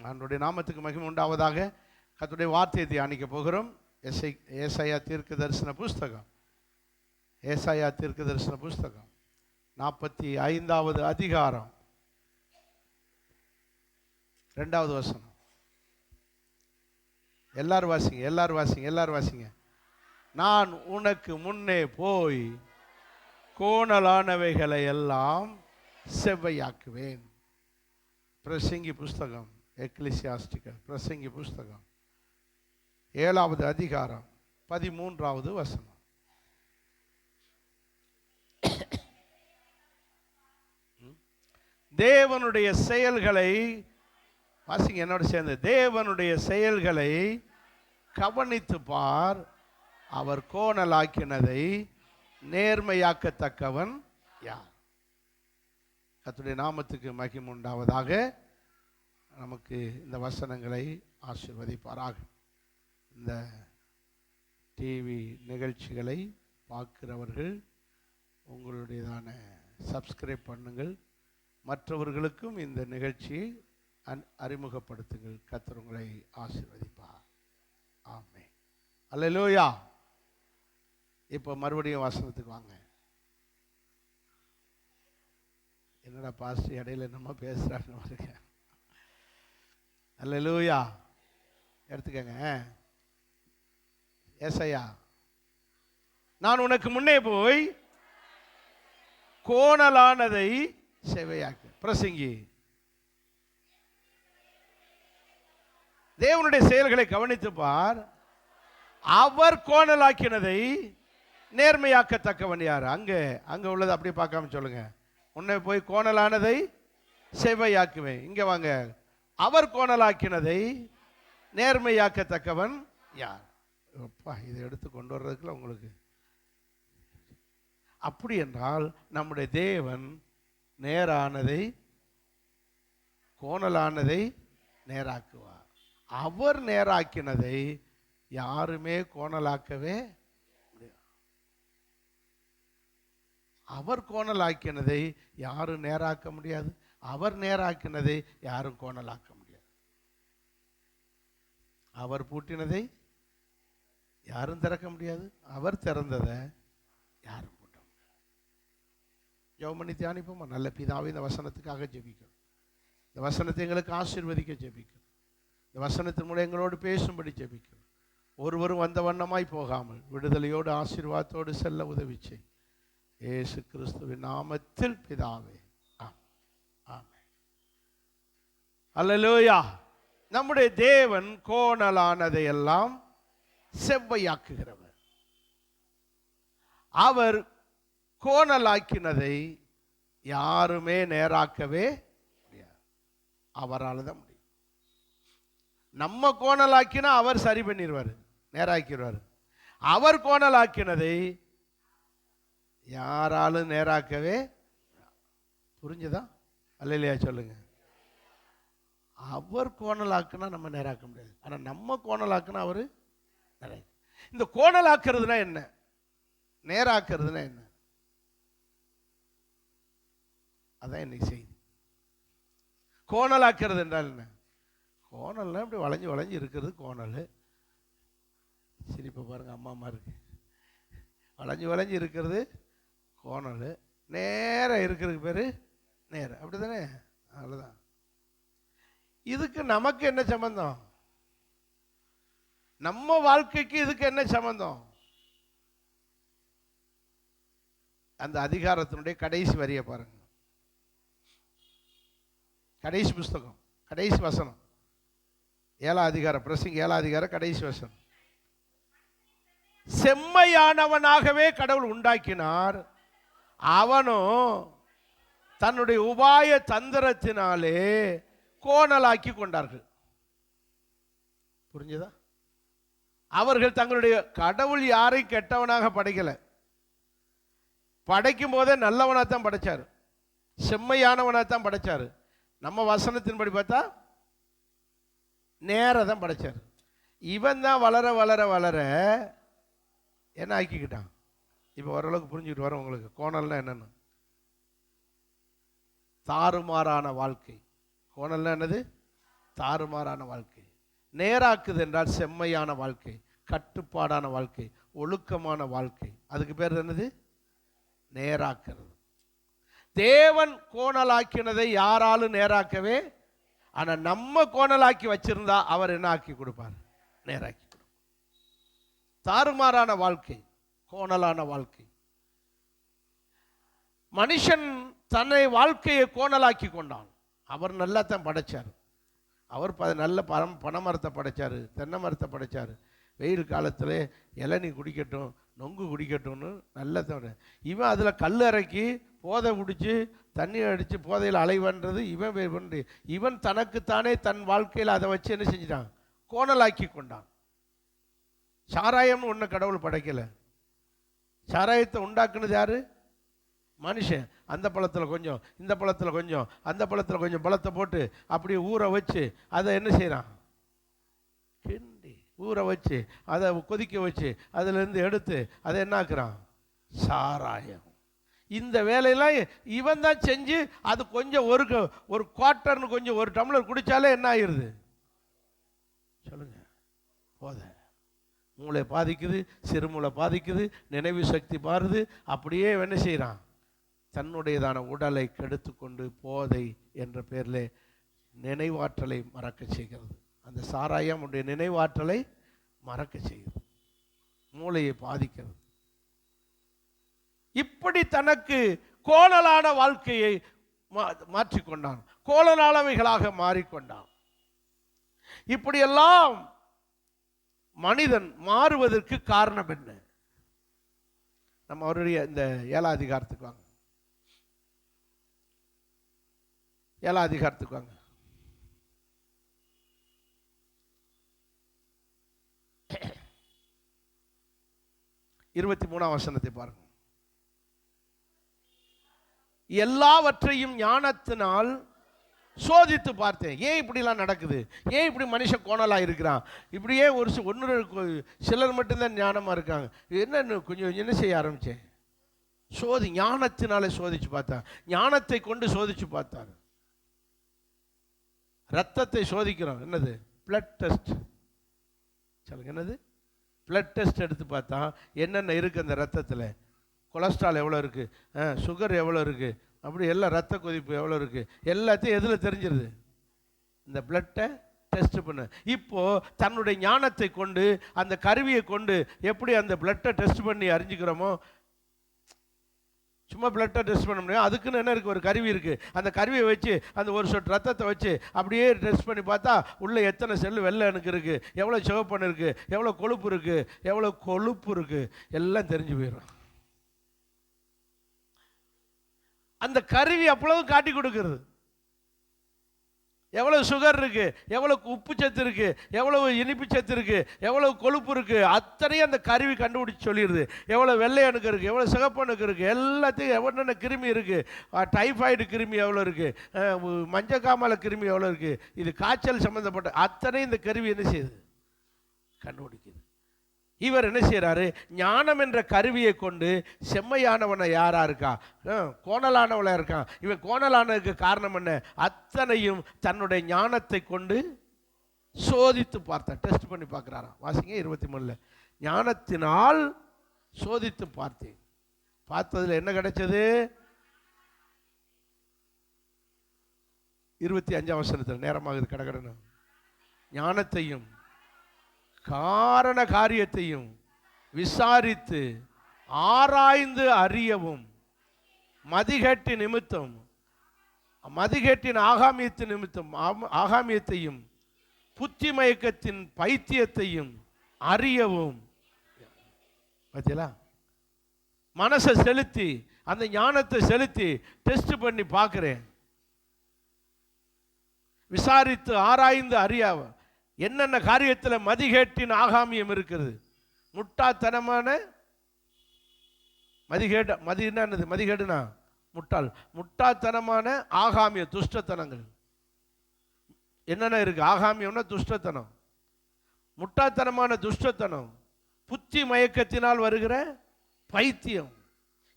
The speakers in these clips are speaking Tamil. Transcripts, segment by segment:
அவனுடைய நாமத்துக்கு மகிமை உண்டாவதாக. கர்த்தருடைய வார்த்தையை தியானிக்க போகிறோம். ஏசாயா தீர்க்க தரிசன புஸ்தகம், ஏசாயா தீர்க்க தரிசன புஸ்தகம் 45வது அதிகாரம் 2வது வசனம். எல்லாரும் வாசிங்க, எல்லாரும் வாசிங்க, எல்லாரும் வாசிங்க. நான் உனக்கு முன்னே போய் கோணலானவைகளை எல்லாம் செவ்வையாக்குவேன். பிரசங்கி புஸ்தகம், எக்லிசியாஸ்டிக்கல் பிரசங்கி புஸ்தகம் 7வது அதிகாரம் 13வது வசனம். தேவனுடைய செயல்களை வாசிங்க என்னோட சேர்ந்து. தேவனுடைய செயல்களை கவனித்து பார், அவர் கோணலாக்கினதை நேர்மையாக்கத்தக்கவன் யார்? கர்த்தருடைய நாமத்துக்கு மகிமை உண்டாவதாக. நமக்கு இந்த வசனங்களை ஆசீர்வதிப்பாராக. இந்த டிவி நிகழ்ச்சிகளை பார்க்கிறவர்கள் உங்களுடையதான சப்ஸ்கிரைப் பண்ணுங்கள், மற்றவர்களுக்கும் இந்த நிகழ்ச்சியை அறிமுகப்படுத்துங்கள். கர்த்தர் உங்களை ஆசீர்வதிப்பார். ஆமென். அல்லேலூயா. இப்போ மறுபடியும் வசனத்துக்கு வாங்க. என்னடா பாஸ்டர் இடையில என்னமோ பேசுறான்னு பாருங்க. அல்லேலூயா. எடுத்துக்கங்க. ஏசாயா, நான் உனக்கு முன்னே போய் கோணலானதை செவ்வையாக்கு. பிரசங்கி, தேவனுடைய செயல்களை கவனித்து பார், அவர் கோணலாக்கினதை நேர்மையாக்கத்தக்கவன் யார்? அங்க உள்ளது அப்படி பார்க்காம சொல்லுங்க. உன்னை போய் கோணலானதை செவ்வையாக்குவேன். இங்க வாங்க. அவர் கோணலாக்கினதை நேர்மையாக்கத்தக்கவன் யார்? அப்பா, இதை எடுத்து கொண்டு வர்றதுக்குள்ள உங்களுக்கு அப்படி என்றால் நம்முடைய தேவன் நேரானதை கோணலானதை நேராக்குவார். அவர் நேராக்கினதை யாருமே கோணலாக்கவே முடியாது. அவர் கோணலாக்கினதை யாரும் நேராக்க முடியாது. அவர் நேராக்கினதை யாரும் கோணலாக்க முடியாது. அவர் பூட்டினதை யாரும் திறக்க முடியாது. அவர் திறந்ததை யாரும் பூட்ட முடியாது. ஜெபம் பண்ணி தியானிப்போமா? நல்ல பிதாவே, இந்த வசனத்துக்காக ஜெபிக்கிறோம். இந்த வசனத்தை எங்களுக்கு ஆசீர்வதிக்க ஜெபிக்கிறோம். இந்த வசனத்தின் மூலம் எங்களோடு பேசும்படி ஜெபிக்கிறோம். ஒருவரும் வந்த வண்ணமாய் போகாமல் விடுதலையோடு ஆசீர்வாதத்தோடு செல்ல உதவி செய். இயேசு கிறிஸ்துவின் நாமத்தில் பிதாவே, ஆமென். அல்லேலூயா. நம்முடைய தேவன் கோணலானதை எல்லாம் செவ்வையாக்குகிறவர். அவர் கோணலாக்கினதை யாருமே நேராக்கவே முடியாது. அவரால் தான் முடியும். நம்ம கோணலாக்கினா அவர் சரி பண்ணிடுவார், நேராக்கிடுவார். அவர் கோணலாக்கினதை யாராலும் நேராக்கவே. புரிஞ்சுதா? அல்லேலூயா சொல்லுங்க. அவர் கோணலாக்குனா நம்ம நேராக்க முடியாது. ஆனா நம்ம கோணலாக்குனா அவரு நேராக்க. இந்த கோணலாக்குறதுனா என்ன, நேராக்குறதுனா என்ன? அதான் இன்னைக்கு செய்தி. கோணலாக்குறது என்றால் என்ன? கோணல்னா இப்படி வளைஞ்சு வளைஞ்சு இருக்கிறது கோணல். சிரிப்பை பாருங்க, அம்மா அம்மா இருக்கு. வளைஞ்சு வளைஞ்சு இருக்கிறது கோணல். நேரம் இருக்கிறதுக்கு பேரு நேரம். அப்படி தானே? அவ்வளோதான். இதுக்கு நமக்கு என்ன சம்பந்தம்? நம்ம வாழ்க்கைக்கு இதுக்கு என்ன சம்பந்தம்? அந்த அதிகாரத்தினுடைய கடைசி வரியை பாருங்க. கடைசி புஸ்தகம், கடைசி வசனம், 7வது அதிகாரம், பிரசங்கி 7வது அதிகாரம் கடைசி வசனம். செம்மையானவனாகவே கடவுள் உண்டாக்கினார், அவனும் தன்னுடைய உபாய தந்திரத்தினாலே கோணலாக்கி கொண்டார்கள். புரிஞ்சதா? அவர்கள் தங்களுடைய கடவுள் யாரை கெட்டவனாக படைக்கல. படைக்கும் போதே நல்லவனாத்தான் படைச்சாரு, செம்மையானவனாத்தான் படைச்சாரு. நம்ம வசனத்தின்படி பார்த்தா நேரதான் படைச்சாரு. இவன் தான் வளர வளர வளர என்ன ஆக்கிக்கிட்டான்? இப்போ ஓரளவுக்கு புரிஞ்சுக்கிட்டு வர உங்களுக்கு கோணல்னா என்னன்னு. தாறுமாறான வாழ்க்கை. கோணல்னா என்னது? தாறுமாறான வாழ்க்கை. நேராக்குது என்றால் செம்மையான வாழ்க்கை, கட்டுப்பாடான வாழ்க்கை, ஒழுக்கமான வாழ்க்கை. அதுக்கு பேர் என்னது? நேராக்கிறது. தேவன் கோணலாக்கினதை யாராலும் நேராக்கவே, ஆனால் நம்ம கோணலாக்கி வச்சிருந்தா அவர் என்ன ஆக்கி கொடுப்பார்? நேராக்கி கொடுப்பார். தாறுமாறான வாழ்க்கை, கோணலான வாழ்க்கை. மனுஷன் தன்னை வாழ்க்கையை கோணலாக்கி கொண்டான். அவர் நல்லா தான் படைச்சார். அவர் நல்ல பனை மரத்தை படைச்சார், தென்னை மரத்தை படைச்சார். வெயில் காலத்தில் இளநீ குடிக்கட்டும், நொங்கு குடிக்கட்டும்னு நல்ல தவிர இவன் அதில் கல் இறக்கி போதை குடித்து தண்ணி அடித்து போதையில் அலைவன்றது இவன் தனக்குத்தானே தன் வாழ்க்கையில் அதை வச்சு என்ன செஞ்சிட்டான்? கோணலாக்கி கொண்டான். சாராயம்னு ஒன்று கடவுள் படைக்கலை. சாராயத்தை உண்டாக்குனது யாரு? மனுஷன். அந்த பழத்தில் கொஞ்சம், இந்த பழத்தில் கொஞ்சம், அந்த பழத்தில் கொஞ்சம் பழத்தை போட்டு அப்படியே ஊற வச்சு அதை என்ன செய்கிறான்? கிண்டி ஊற வச்சு அதை கொதிக்க வச்சு அதிலேருந்து எடுத்து அதை என்னாக்குறான்? சாராயம். இந்த வேலையெல்லாம் இவன் தான் செஞ்சு அது கொஞ்சம் ஒரு குவார்ட்டர்னு கொஞ்சம் ஒரு டம்ளர் குடித்தாலே என்ன ஆயிடுது? சொல்லுங்க. போதை மூளை பாதிக்குது, சிறுமூளை பாதிக்குது, நினைவு சக்தி மாறுது. அப்படியே என்ன செய்கிறான்? தன்னுடையதான உடலை கெடுத்து கொண்டு போதை என்ற பேரில் நினைவாற்றலை மறக்க செய்கிறது. அந்த சாராயம் உடைய நினைவாற்றலை மறக்க செய்கிறது, மூளையை பாதிக்கிறது. இப்படி தனக்கு கோணலான வாழ்க்கையை மாற்றிக்கொண்டான், கோணலானவைகளாக மாறிக்கொண்டான். இப்படியெல்லாம் மனிதன் மாறுவதற்கு காரணம் என்ன? நம்ம அவருடைய இந்த 7ஆம் அதிகாரத்துக்கு வாங்க. 7ஆம் அதிகாரத்துக்கு வாங்க. இருபத்தி 3ஆம் வசனத்தை பாருங்க. எல்லாவற்றையும் ஞானத்தினால் சோதித்து பார்த்தேன். ஏன் இப்படிலாம் நடக்குது? ஏன் இப்படி மனுஷன் கோணலா இருக்கிறான்? இப்படியே சிலர் மட்டும்தான் ஞானமா இருக்காங்க. என்னன்னு கொஞ்சம் என்ன செய்ய ஆரம்பிச்சேன்? ஞானத்தினாலே சோதிச்சு பார்த்தா. ஞானத்தை கொண்டு சோதிச்சு பார்த்தாரு. ரத்தத்தை சோதிக்கிறோம். என்னது? Blood test. சொல்லுங்க, என்னது? பிளட் டெஸ்ட் எடுத்து பார்த்தா என்னென்ன இருக்குது அந்த ரத்தத்தில். கொலஸ்ட்ரால் எவ்வளோ இருக்குது, சுகர் எவ்வளோ இருக்குது, அப்படி எல்லாம் ரத்த கொதிப்பு எவ்வளோ இருக்குது, எல்லாத்தையும் எதில் தெரிஞ்சிருது? இந்த பிளட்டை டெஸ்ட் பண்ண. இப்போது தன்னுடைய ஞானத்தை கொண்டு அந்த கருவியை கொண்டு எப்படி அந்த பிளட்டை டெஸ்ட் பண்ணி அறிஞ்சிக்கிறோமோ, சும்மா பிளட்டை டெஸ்ட் பண்ண முடியும். அதுக்குன்னு என்ன இருக்குது? ஒரு கருவி இருக்குது. அந்த கருவியை வச்சு அந்த ஒரு சொட்டு ரத்தத்தை வச்சு அப்படியே டெஸ்ட் பண்ணி பார்த்தா உள்ளே எத்தனை செல்லு வெள்ளை அணுக்கு இருக்குது, எவ்வளோ சிவப்பணு இருக்குது, எவ்வளோ கொழுப்பு இருக்குது, எல்லாம் தெரிஞ்சு போயிடும். அந்த கருவி அவ்வளவு காட்டி கொடுக்கிறது. எவ்வளவு சுகர் இருக்கு, எவ்வளவு உப்பு சத்து இருக்கு, எவ்வளவு இனிப்பு சத்து இருக்கு, எவ்வளவு கொழுப்பு இருக்கு, அத்தனையும் அந்த கருவி கண்டுபிடிச்சு சொல்லிடுது. எவ்வளவு வெள்ளை அணுக்கு இருக்கு, எவ்வளவு சிகப்பணுக்கு இருக்கு, எல்லாத்தையும் என்னென்ன கிருமி இருக்கு, டைஃபாய்டு கிருமி எவ்வளோ இருக்கு, மஞ்சக்காமலை கிருமி எவ்வளோ இருக்கு, இது காய்ச்சல் சம்பந்தப்பட்ட அத்தனையும் இந்த கருவி என்ன செய்யுது? கண்டுபிடிக்குது. இவர் என்ன செய்யறாரு? ஞானம் என்ற கருவியை கொண்டு செம்மையானவனை யாரா இருக்கா, கோணலானவளா இருக்கான். இவன் கோணலானதுக்கு காரணம் என்ன? அத்தனையும் தன்னுடைய ஞானத்தை கொண்டு சோதித்து பார்த்தான். டெஸ்ட் பண்ணி பார்க்கிறாராம். வாசிங்க 23. ஞானத்தினால் சோதித்து பார்த்தேன். பார்த்ததுல என்ன கிடைச்சது? 25ஆம் வசனத்தில் நேரமாகுது கடகடன்னு. ஞானத்தையும் காரண காரியத்தையும் விசாரித்து ஆராய்ந்து அறியவும், மதிகேட்டின் நிமித்தம், மதிகேட்டின் ஆகாமியத்தின் நிமித்தம் ஆகாமியத்தையும் புத்தி மயக்கத்தின் பைத்தியத்தையும் அறியவும். பார்த்தீங்களா? மனசை செலுத்தி அந்த ஞானத்தை செலுத்தி டெஸ்ட் பண்ணி பார்க்கிறேன். விசாரித்து ஆராய்ந்து அறியாவ என்னென்ன காரியத்தில் மதிகேட்டின் ஆகாமியம் இருக்கிறது. முட்டாள்தனமான மதிகேடுனா முட்டாள்தனமான ஆகாமிய துஷ்டத்தனங்கள் என்னென்ன இருக்கு? ஆகாமியம்னா துஷ்டத்தனம், முட்டாள்தனமான துஷ்டத்தனம், புத்தி மயக்கத்தினால் வருகிற பைத்தியம்.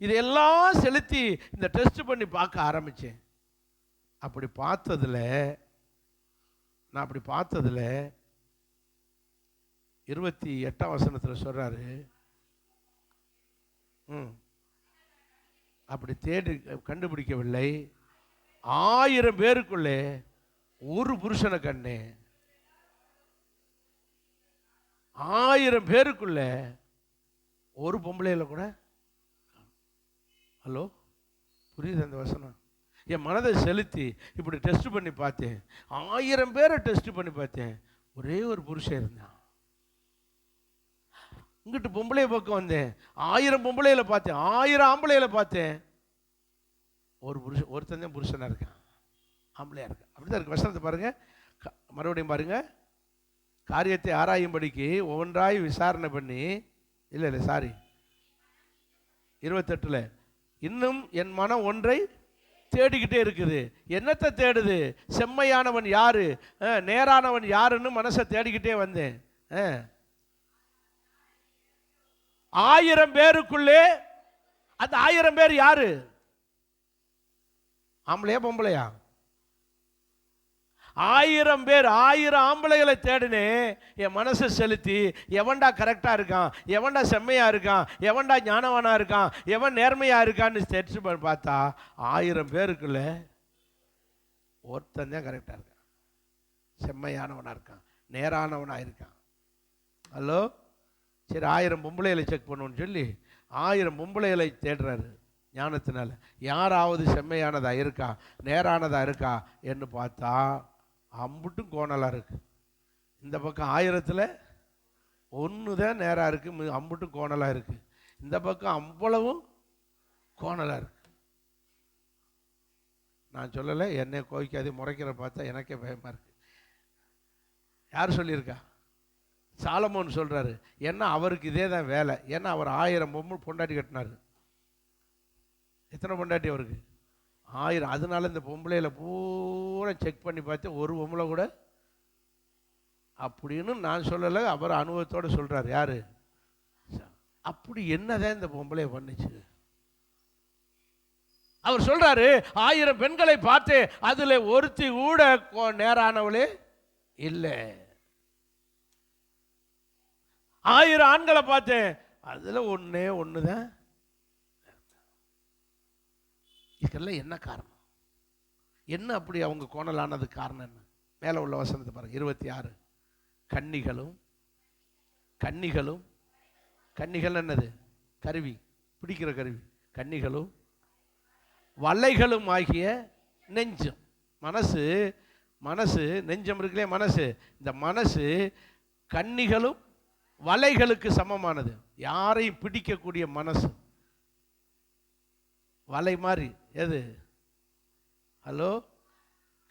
இதையெல்லாம் செலுத்தி இந்த டெஸ்ட் பண்ணி பார்க்க ஆரம்பிச்சேன். அப்படி பார்த்ததுல நான் அப்படி பார்த்ததுல 28ஆம் வசனத்தில் சொல்றாரு, அப்படி தேடி கண்டுபிடிக்கவில்லை, 1000 பேருக்குள்ளே ஒரு புருஷனை கண்டேன். 1000 பேருக்குள்ள ஒரு பொம்பளையில கூட. ஹலோ, புரியுது அந்த வசனம்? என் மனதை செலுத்தி இப்படி டெஸ்ட் பண்ணி பார்த்தேன். 1000 பேரை டெஸ்ட் பண்ணி பார்த்தேன், ஒரே ஒரு புருஷன் இருந்தான். இங்கிட்டு பொம்பளைய பக்கம் வந்தேன், 1000 பொம்பளையில பார்த்தேன், 1000 ஆம்பளையில பார்த்தேன், ஒரு புருஷன், ஒருத்தன் தான் புருஷனா இருக்கான், ஆம்பளையா இருக்கான். அப்படிதான் இருக்கு. வசனத்தை பாருங்க, மறுபடியும் பாருங்க. காரியத்தை ஆராயும்படிக்கு ஒவ்வொன்றாய் விசாரணை பண்ணி, இல்லை சாரி 28, இன்னும் என் மனம் ஒன்றை தேடிக்கிட்டே இருக்குது. என்னத்தை தேடுது? செம்மையானவன் யாரு, நேரானவன் யாருன்னு மனசை தேடிக்கிட்டே வந்தேன். 1000 பேருக்குள்ளே அந்த 1000 பேர் யாரு? ஆம்பளையா பொம்பளையா? 1000 பேர், 1000 ஆம்பளைகளை தேடினே. என் மனசை செலுத்தி எவன்டா கரெக்டா இருக்கான், எவன்டா செம்மையா இருக்கான், எவன்டா ஞானவனா இருக்கான், எவன் நேர்மையா இருக்கான்னு டெஸ்ட் பண்ணி பார்த்தா 1000 பேருக்குள்ள ஒருத்தன் தான் கரெக்டா இருக்கான், செம்மையானவனா இருக்கான், நேரானவனா இருக்கான். ஹலோ, சரி 1000 பொம்பளைகளை செக் பண்ணுவோன்னு சொல்லி 1000 பொம்பளைகளை தேடுறாரு ஞானத்தினால. யாராவது செம்மையானதா இருக்கா, நேரானதா இருக்கா என்று பார்த்தா அம்புட்டும் கோணலா இருக்கு. இந்த பக்கம் 1000ல் 1 தான் நேரா இருக்கு, அம்புட்டும் கோணலா இருக்கு. இந்த பக்கம் அவ்வளவும் கோணலா இருக்கு. நான் சொல்லலை, என்னை கோவிக்காது முறைக்கிற பார்த்தா எனக்கே பயமா இருக்கு. யார் சொல்லியிருக்கா? சாலமோன் சொல்றாரு. ஏன்னா அவருக்கு இதே தான் வேலை. ஏன்னா அவர் 1000 பொண்டாட்டி கட்டினாரு. எத்தனை பொண்டாட்டி அவருக்கு? 1000. அதனால இந்த பொம்பளையில பூரா செக் பண்ணி பார்த்து ஒரு பொம்பளை கூட அப்படின்னு நான் சொல்லலை, அவர் அனுபவத்தோடு சொல்றாரு. யாரு? அப்படி என்னதான் இந்த பொம்பளைய பண்ணுச்சு? அவர் சொல்றாரு, 1000 பெண்களை பார்த்து அதுல ஒருத்தி கூட நேரானவளே இல்லை. 1000 ஆண்களை பார்த்தேன், அதுல ஒன்னே ஒண்ணுதான். இதுக்கெல்லாம் என்ன காரணம்? என்ன அப்படி அவங்க கோணலானது காரணம் என்ன? மேல உள்ள வசனத்தை பாருங்க, 26. கன்னிகள் என்னது? கருவி, பிடிக்கிற கருவி. கன்னிகளும் வலைகளும் ஆகிய நெஞ்சம். மனசு நெஞ்சம் இருக்குல்லே, மனசு. இந்த மனசு கன்னிகளும் வலைகளுக்கு சமமானது. யாரையும் பிடிக்கக்கூடிய மனசு வலை மாதிரி. எது? ஹலோ,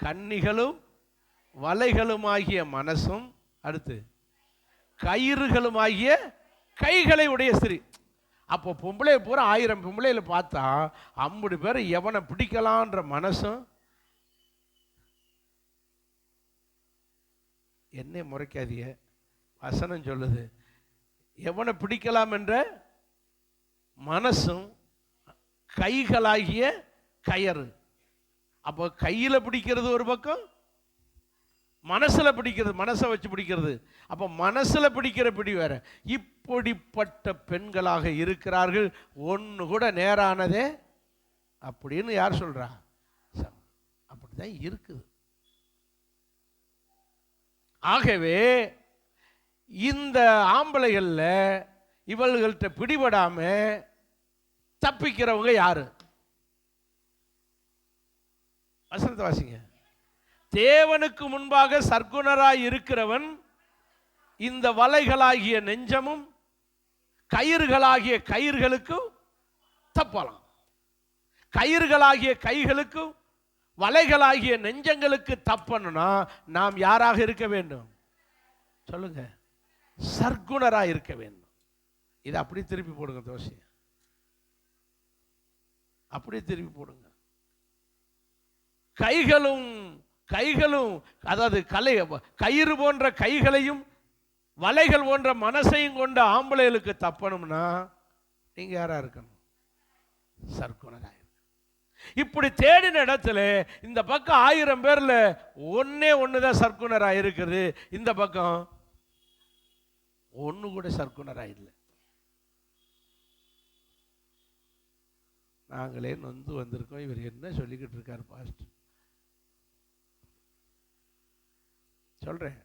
கன்னிகளும் வலைகளும் ஆகிய மனசும், அடுத்து கயிறுகளும் ஆகிய கைகளை உடைய ஸ்திரீ. அப்போ பொம்பளைய பூரா 1000 பொம்பளையில பார்த்தா 50 பேர் எவனை பிடிக்கலான்ற மனசும். என்னை முறைக்காதிய, வசனம் சொல்லுது எவனை பிடிக்கலாம் என்ற மனசும் கைகளாகிய கயறு. அப்போ கையில பிடிக்கிறது ஒரு பக்கம், மனசுல பிடிக்கிறது, மனசை வச்சு பிடிக்கிறது. அப்போ மனசுல பிடிக்கிற பிடி வேற. இப்படிப்பட்ட பெண்களாக இருக்கிறார்கள், ஒன்று கூட நேரானதே அப்படின்னு யார் சொல்றா? அப்படிதான் இருக்குது. ஆகவே இந்த ஆம்பளைகள்ல இவள்கள்ட்ட பிடிபடாம தப்பிக்கிறவங்க யாரு? வசனத்தை வாசிங்க. தேவனுக்கு முன்பாக சற்குணராய் இருக்கிறவன் இந்த வலைகளாகிய நெஞ்சமும் கயிறுகளாகிய கயிறுகளுக்கும் தப்பலாம். கயிறுகளாகிய கைகளுக்கும் வலைகளாகிய நெஞ்சங்களுக்கு தப்பணும்னா நாம் யாராக இருக்க வேண்டும்? சொல்லுங்க. சற்குணராய் இருக்க வேண்டும். இதை அப்படி திருப்பி போடுங்க தோசையை, அப்படியே திருப்பி போடுங்க. கைகளும் அதாவது கயிறு போன்ற கைகளையும் வலைகள் போன்ற மனசையும் கொண்ட ஆம்பளைகளுக்கு தப்பணும்னா நீங்க யாரா இருக்கணும்? சற்குணராய். இப்படி தேடின இடத்துல இந்த பக்கம் 1000 பேர்ல ஒன்னே ஒண்ணுதான் சர்க்குனரா இருக்குது, இந்த பக்கம் ஒண்ணு கூட சர்க்குனரா இல்லை. நாங்களே நொந்து வந்திருக்கோம், இவர் என்ன சொல்லிக்கிட்டு இருக்காரு பாஸ்டர். சொல்றேன்.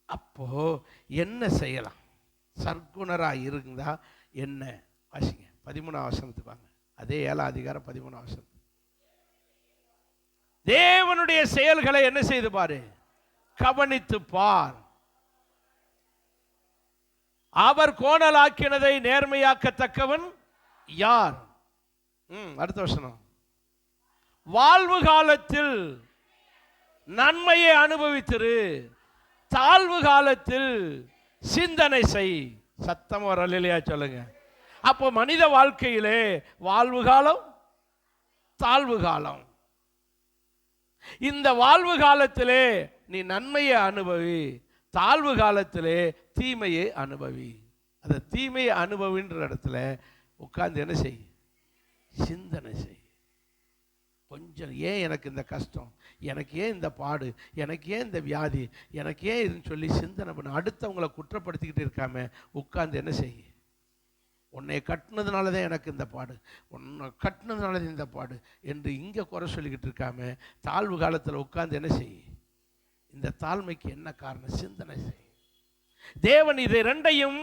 அப்போ என்ன செய்யலாம்? சர்க்குனரா இருந்தா என்ன? வாசிங்க 13ஆம் வசனத்துக்கு வாங்க. அதே 7ஆம் அதிகாரம் 13ஆம் வசனம். தேவனுடைய செயல்களை என்ன செய்து பாரு, கவனித்து பார். அவர் கோணலாக்கினதை நேர்மையாக்கத்தக்கவன் யார்? அடுத்த வசனம். வாழ்வு காலத்தில் நன்மையை அனுபவித்திரு, தாழ்வு காலத்தில் சிந்தனை செய். சத்தம் வரலையா சொல்லுங்க. அப்போ மனித வாழ்க்கையிலே வாழ்வு காலம், தாழ்வு காலம். இந்த வாழ்வு காலத்திலே நீ நன்மையை அனுபவி, தாழ்வு காலத்திலே தீமையை அனுபவி. அந்த தீமையை அனுபவின்ற இடத்துல உட்கார்ந்து என்ன செய், சிந்தனை செய். கொஞ்சம் ஏன் எனக்கு இந்த கஷ்டம், எனக்கு ஏன் இந்த பாடு, எனக்கு ஏன் இந்த வியாதி, எனக்கு ஏன் இதுன்னு சொல்லி சிந்தனை பண்ண. அடுத்தவங்களை குற்றப்படுத்திக்கிட்டு இருக்காம உட்கார்ந்து என்ன செய், உன்னை கட்டினதுனால தான் எனக்கு இந்த பாடு, உன்னை கட்டினதுனால தான் இந்த பாடு என்று இங்கே குறை சொல்லிக்கிட்டு இருக்காம தாழ்வு காலத்தில் உட்கார்ந்து என்ன செய், இந்த தாழ்மைக்கு என்ன காரணம், சிந்தனை செய். தேவன் இதை ரெண்டையும்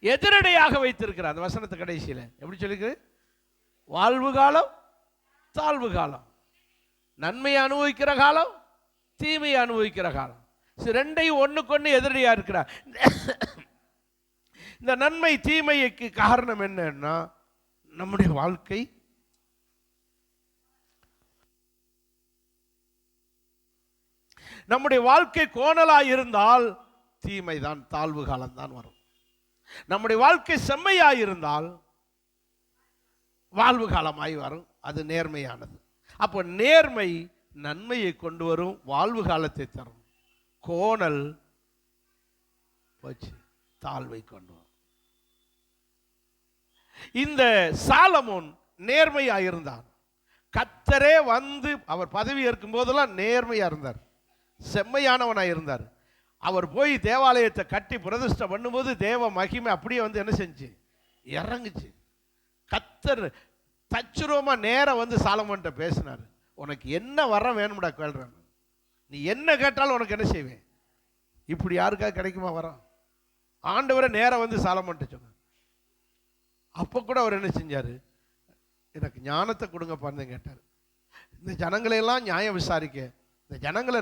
எதிரடையாக வைத்திருக்கிறார். அந்த வசனத்து கடைசியில் எப்படி சொல்லிருக்கு? வாழ்வு காலம், தாழ்வு காலம், நன்மையை அனுபவிக்கிற காலம், தீமையை அனுபவிக்கிற காலம். ரெண்டையும் ஒண்ணுக்கொன்னு எதிரடியா இருக்கிறார். இந்த நன்மை தீமைக்கு காரணம் என்னன்னா நம்முடைய வாழ்க்கை நம்முடைய வாழ்க்கை கோணலாய் இருந்தால் தீமை தான், தாழ்வு காலம் தான் வரும். நம்முடைய வாழ்க்கை செம்மையாய் இருந்தால் வாழ்வு காலமாய் வரும், அது நேர்மையானது. அப்போ நேர்மை நன்மையை கொண்டு வரும், வாழ்வு காலத்தை தரும். கோணல் போச்சு, தாழ்வை கொண்டு வரும். இந்த சாலமோன் நேர்மையாக இருந்தார். கர்த்தரே வந்து அவர் பதவி ஏற்கும் போதெல்லாம் நேர்மையா இருந்தார், செம்மையானவனாக இருந்தார். அவர் போய் தேவாலயத்தை கட்டி பிரதிஷ்டை பண்ணும்போது தேவ மகிமை அப்படியே வந்து என்ன செஞ்சு இறங்குச்சு. கர்த்தர் தச்சுருவமா நேரம் வந்து சாலமோன்ட்ட பேசினார். உனக்கு என்ன வரம் வேணும்டா கேள்றான், நீ என்ன கேட்டாலும் உனக்கு என்ன செய்வேன். இப்படி யாருக்காவது கிடைக்குமா வரம்? ஆண்டவரை நேரம் வந்து சாலமோன்ட்ட சொன்னார். அப்போ கூட அவர் என்ன செஞ்சார், எனக்கு ஞானத்தை கொடுங்கப்பான்னு கேட்டார். இந்த ஜனங்களையெல்லாம் நியாயம் விசாரிக்க, இந்த ஜனங்களை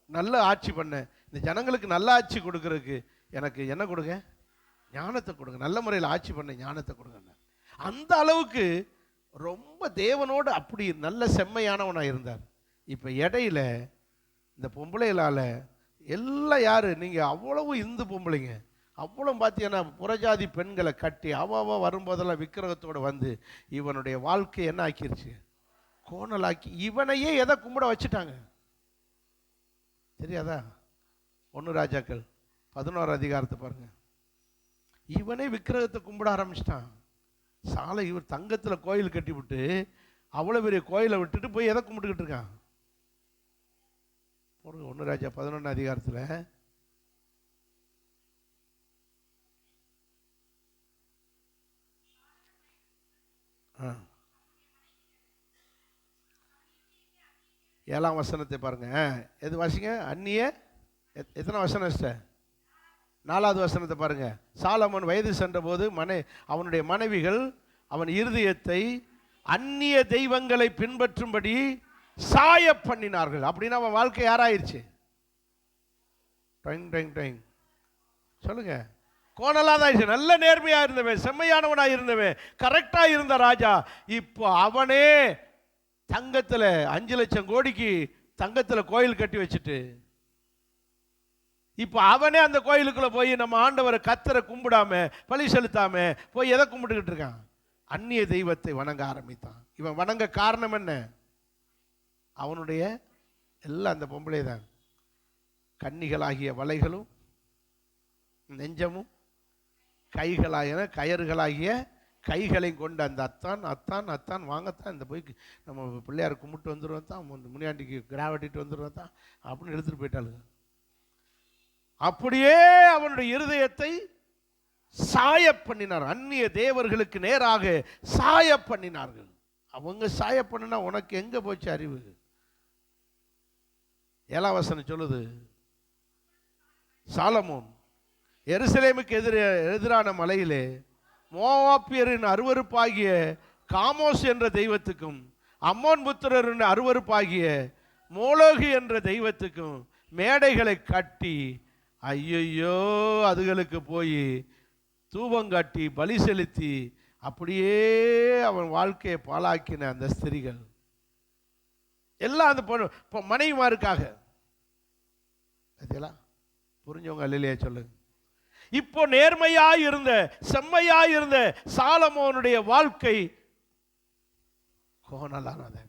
நல்ல ஆட்சி பண்ண, இந்த ஜனங்களுக்கு நல்ல ஆட்சி கொடுக்கறதுக்கு எனக்கு என்ன கொடுங்க, ஞானத்தை கொடுங்க, நல்ல முறையில் ஆட்சி பண்ண ஞானத்தை கொடுங்க. அந்த அளவுக்கு ரொம்ப தேவனோடு அப்படி நல்ல செம்மையானவனாக இருந்தார். இப்போ இடையில இந்த பொம்பளைகளால் எல்லாம் யாரு, நீங்கள் அவ்வளவு இந்து பொம்பளைங்க அவ்வளோ பார்த்தீங்கன்னா புறஜாதி பெண்களை கட்டி அவ வரும்போதெல்லாம் விக்கிரகத்தோடு வந்து இவனுடைய வாழ்க்கை என்ன ஆக்கிருச்சு, கோணலாக்கி இவனையே எதை கும்பிட வச்சுட்டாங்க தெரியாதா? 1 ராஜாக்கள் 11 அதிகாரத்தை பாருங்க. இவனே விக்கிரகத்தை கும்பிட ஆரம்பிச்சிட்டான். சாலை இவர் தங்கத்தில் கோயில் கட்டி விட்டு அவ்வளோ பெரிய கோயிலை விட்டுட்டு போய் எதை கும்பிட்டுக்கிட்டு இருக்கான் போடுங்க. 1 ராஜா 11 அதிகாரத்தில் ஏழாம் வசனத்தை பாருங்க. எது வாசிங்க? அந்நிய எத்தனை வசனம்? 4வது வசனத்தை பாருங்க. சாலமோன் வயது சென்ற போது அவனுடைய மனைவிகள் அவன் இருதயத்தை அந்நிய தெய்வங்களை பின்பற்றும்படி சாய பண்ணினார்கள். அப்படின்னா அவன் வாழ்க்கை யாராயிருச்சு? சொல்லுங்க, கோணலாதான். நல்ல நேர்மையா இருந்தவன், செம்மையானவனா இருந்தவன், கரெக்டா இருந்த ராஜா இப்போ அவனே தங்கத்துல 5 லட்சம் கோடிக்கு தங்கத்துல கோயில் கட்டி வச்சுட்டு இப்போ அவனே அந்த கோயிலுக்குள்ள போய் நம்ம ஆண்டவரை கர்த்தரை கும்பிடாம பலி செலுத்தாம போய் எதை கும்பிட்டுக்கிட்டு இருக்கான்? அந்நிய தெய்வத்தை வணங்க ஆரம்பித்தான். இவன் வணங்க காரணம் என்ன? அவனுடைய எல்லாம் அந்த பொம்பளை தான். கன்னிகளாகிய வலைகளும் நெஞ்சமும் கைகளாகிய கயறுகளாகிய கைகளையும் கொண்டு அந்த அத்தான் அத்தான் அத்தான் வாங்கத்தான் இந்த போய் நம்ம பிள்ளையார் கும்பிட்டு வந்துடுவோம் தான், முனியாண்டிக்கு கிராவட்டிட்டு வந்துடுவோம் தான் அப்படின்னு எடுத்துகிட்டு போயிட்டாளுங்க. அப்படியே அவனுடைய இருதயத்தை சாய பண்ணினார். அந்நிய தேவர்களுக்கு நேராக சாய பண்ணினார்கள். அவங்க சாய பண்ணினா உனக்கு எங்க போச்சு அறிவு? 7ஆம் வசனம் சொல்லுது, சாலமோன் எருசலேமுக்கு எதிரான மலையிலே மோவாபியரின் அருவருப்பாகிய காமோஸ் என்ற தெய்வத்துக்கும் அம்மோன் புத்திரரின் அருவருப்பாகிய மோலோகி என்ற தெய்வத்துக்கும் மேடைகளை கட்டி, ஐயோ அதுகளுக்கு போய் தூபங்காட்டி பலி செலுத்தி அப்படியே அவன் வாழ்க்கையை பாழாக்கின அந்த ஸ்திரிகள் எல்லாம் அந்த மனைவிமாருக்காக. அதெல்லாம் புரிஞ்சவங்க அல்லையா சொல்லுங்க. இப்போ நேர்மையாய் இருந்த செம்மையாய் இருந்த சாலமோனுடைய வாழ்க்கை கோணலானது.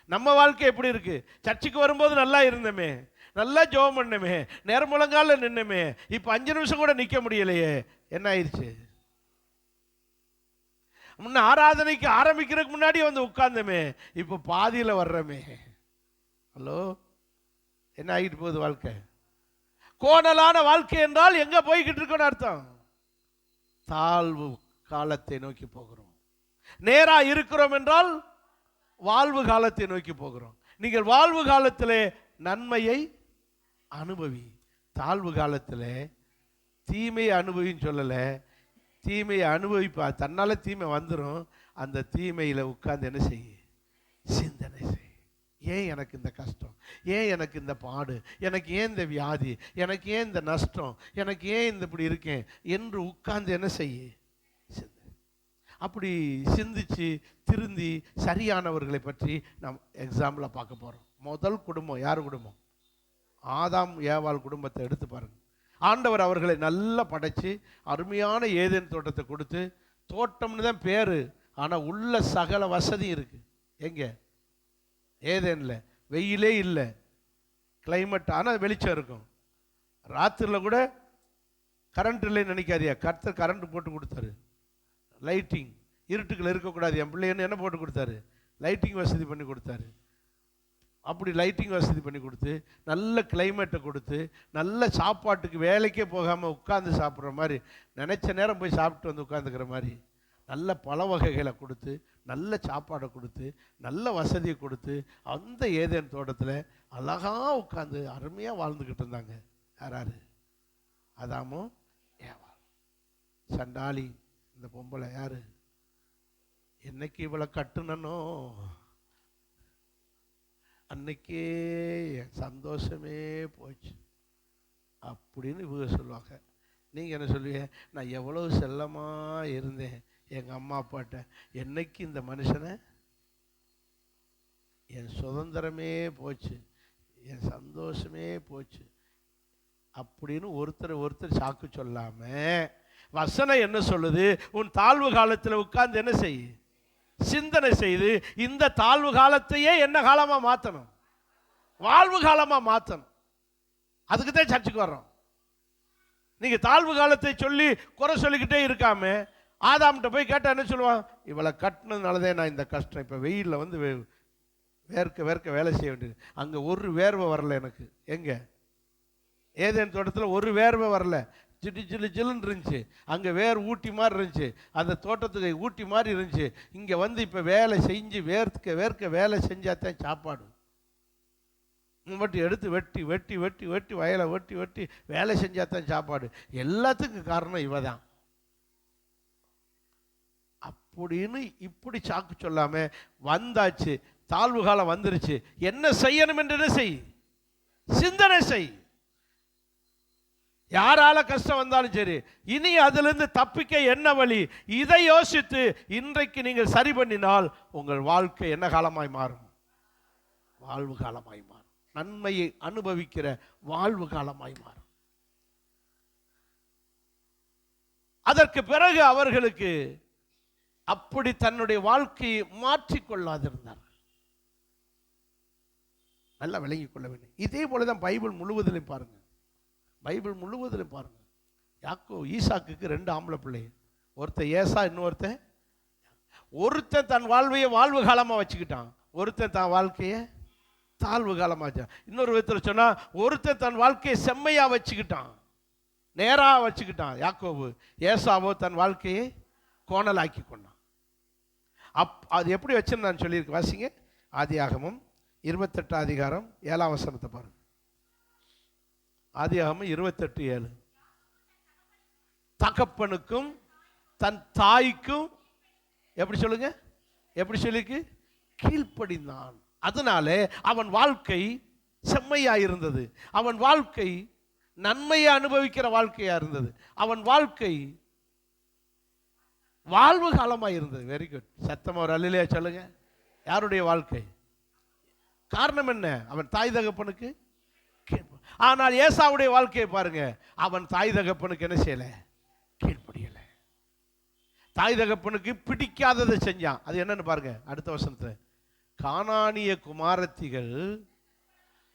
நம்ம வாழ்க்கை எப்படி இருக்கு? சர்ச்சுக்கு வரும்போது நல்லா இருந்தமே, நல்லா ஜெபம் பண்ணமே, நேர்முழங்கால நின்னமே, இப்ப 5 நிமிஷம் கூட நிக்க முடியலையே. என்ன ஆயிடுச்சு? முன்ன ஆராதனைக்கு ஆரம்பிக்கிறதுக்கு முன்னாடி வந்து உட்கார்ந்தமே, இப்ப பாதியில வர்றமே. ஹலோ, என்ன ஆகிட்டு போகுது வாழ்க்கை? கோணலான வாழ்க்கை என்றால் எங்க போய்கிட்டு இருக்கோன்னு அர்த்தம். தாழ்வு காலத்தை நோக்கி போகிறோம். நேரா இருக்கிறோம் என்றால் வாழ்வு காலத்தை நோக்கி போகிறோம். நீங்கள் வாழ்வு காலத்திலே நன்மையை அனுபவி, தாழ்வு காலத்திலே தீமையை அனுபவின்னு சொல்லல, தீமையை அனுபவிப்பா. தன்னால தீமை வந்துடும். அந்த தீமையில உட்கார்ந்து என்ன செய்ய? சிந்தனை செய். ஏன் எனக்கு இந்த கஷ்டம்? ஏன் எனக்கு இந்த பாடு? எனக்கு ஏன் இந்த வியாதி? எனக்கு ஏன் இந்த நஷ்டம்? எனக்கு ஏன் இந்த இப்படி இருக்கேன் என்று உட்கார்ந்து என்ன செய்ய? அப்படி சிந்திச்சு திருந்தி சரியானவர்களை பற்றி நாம் எக்ஸாம்பிளா பார்க்க போறோம். முதல் குடும்பம் யார் குடும்பம்? ஆதாம் ஏவாள் குடும்பத்தை எடுத்து பாருங்க. ஆண்டவர் அவர்களை நல்லா படைச்சு அருமையான ஏதேன் தோட்டத்தை கொடுத்து, தோட்டம்னு தான் பேரு, ஆனா உள்ள சகல வசதி இருக்கு. எங்க? ஏதேன்ல. வெயிலே இல்லை, கிளைமேட், ஆனால் வெளிச்சம் இருக்கும். ராத்திரியில் கூட கரண்ட் இல்லைன்னு நினைக்காதியா, கர்த்தர் கரண்ட் போட்டு கொடுத்தாரு. லைட்டிங், இருட்டுக்குள்ள இருக்கக்கூடாது என் பிள்ளைன்னு என்ன போட்டு கொடுத்தாரு? லைட்டிங் வசதி பண்ணி கொடுத்தாரு. அப்படி லைட்டிங் வசதி பண்ணி கொடுத்து, நல்ல கிளைமேட்டை கொடுத்து, நல்ல சாப்பாட்டுக்கு வேலைக்கே போகாமல் உட்காந்து சாப்பிட்ற மாதிரி, நினைச்ச நேரம் போய் சாப்பிட்டு வந்து உட்காந்துக்கிற மாதிரி நல்ல பல வகைகளை கொடுத்து, நல்ல சாப்பாடை கொடுத்து, நல்ல வசதியை கொடுத்து, அந்த ஏதேன் தோட்டத்தில் அழகாக உட்காந்து அருமையாக வாழ்ந்துக்கிட்டு இருந்தாங்க. யாராரு? அதாமோ ஏவாள். சண்டாளி இந்த பொம்பளை யாரு? என்னைக்கு இவளை கட்டுனனோ அன்னைக்கே என் சந்தோஷமே போச்சு அப்படின்னு இவங்க சொல்லுவாங்க. நீங்கள் என்ன சொல்லுவீங்க? நான் எவ்வளோ செல்லமாக இருந்தேன் எங்கள் அம்மா அப்பாட்ட, என்னைக்கு இந்த மனுஷனை என் சுதந்திரமே போச்சு, என் சந்தோஷமே போச்சு அப்படின்னு ஒருத்தர் சாக்கு சொல்லாம, வசனம் என்ன சொல்லுது? உன் தாழ்வு காலத்தில் உட்கார்ந்து என்ன செய்? சிந்தனை செய்து இந்த தாழ்வு காலத்தையே என்ன காலமா மாற்றணும்? வாழ்வு காலமா மாற்றணும். அதுக்கு தான் சர்ச்சுக்கு வர்றோம். நீங்க தாழ்வு காலத்தை சொல்லி குறை சொல்லிக்கிட்டே இருக்காம, ஆதாம்கிட்ட போய் கேட்டா என்ன சொல்லுவான்? இவளை கட்டினதுனாலதான் நான் இந்த கஷ்டம். இப்ப வெயில்ல வந்து வேர்க்க வேர்க்க வேலை செய்ய வேண்டியது. அங்க ஒரு வேர்வை வரல எனக்கு. எங்க? ஏதேன் தோட்டத்தில் ஒரு வேர்வை வரல. ஜில்லு ஜில்லு ஜில்லுன்னு இருந்துச்சு. அங்கே வேர் ஊட்டி மாதிரி இருந்துச்சு. அந்த தோட்டத்துக்கு ஊட்டி மாதிரி இருந்துச்சு. இங்கே வந்து இப்போ வேலை செஞ்சு வேர்க்க வேர்க்க வேலை செஞ்சாதான் சாப்பாடு. மட்டும் எடுத்து வெட்டி வெட்டி வெட்டி வெட்டி வயலை வெட்டி வெட்டி வேலை செஞ்சாதான் சாப்பாடு. எல்லாத்துக்கும் காரணம் இவ தான் அப்படின்னு இப்படி சாக்கு சொல்லாம வந்தாச்சு. தாழ்வு காலம் வந்துருச்சு. என்ன செய்யணும் என்று செய், சிந்தனை செய். யாரால கஷ்டம் வந்தாலும் சரி, இனி அதிலிருந்து தப்பிக்க என்ன வழி, இதை யோசித்து இன்றைக்கு நீங்கள் சரி பண்ணினால் உங்கள் வாழ்க்கை என்ன காலமாய் மாறும்? வாழ்வு காலமாய் மாறும். நன்மையை அனுபவிக்கிற வாழ்வு காலமாய் மாறும். அதற்கு பிறகு அவர்களுக்கு அப்படி தன்னுடைய வாழ்க்கையை மாற்றிக்கொள்ளாதிருந்தார்கள். நல்லா விளங்கிக் கொள்ள வேண்டும். இதே போலதான் பைபிள் முழுவதிலும் பாருங்க. பைபிள் முழுவதிலும் பாருங்க. யாக்கோ ஈசாக்குக்கு 2 ஆம்பளை பிள்ளை. ஒருத்தன் ஏசா, இன்னொருத்தன் ஒருத்தன் தன் வாழ்வையை வாழ்வு காலமாக வச்சுக்கிட்டான், ஒருத்தன் தன் வாழ்க்கையை தாழ்வு காலமாக. இன்னொரு விதத்தில் சொன்னா, ஒருத்தன் தன் வாழ்க்கையை செம்மையா வச்சுக்கிட்டான், நேரா வச்சுக்கிட்டான் யாக்கோபு. ஏசாவோ தன் வாழ்க்கையை கோணலாக்கி கொண்டான். அது எப்படி வச்சிருந்தான்னு சொல்லியிருக்கு. வாசிங்க ஆதியாகமம் 28 அதிகாரம் 7ஆம் வசனத்தை பாருங்க. ஆதியாகமம் 28:7. தகப்பனுக்கும் தன் தாய்க்கும் எப்படி சொல்லுங்க, எப்படி சொல்லிருக்கு, கீழ்ப்படிந்தான். அதனால அவன் வாழ்க்கை செம்மையா இருந்தது, அவன் வாழ்க்கை நன்மையை அனுபவிக்கிற வாழ்க்கையா இருந்தது, அவன் வாழ்க்கை வாழ்வு காலமா இருந்தது. Very good. சத்தமா ஒரு அல்லேலூயா சொல்லுங்க. யாருடைய வாழ்க்கை? காரணம் என்ன? அவன் தாய் தகப்பனுக்கு. ஆனால் ஏசாவுடைய வாழ்க்கையை பாருங்க, அவன் தாய் தகப்பனுக்கு என்ன செய்யல, கீழ்ப்படியல. தாய் தகப்பனுக்கு பிடிக்காததை செஞ்சான். அது என்னன்னு பாருங்க அடுத்த வசனத்துல. கானானிய குமாரத்திகள்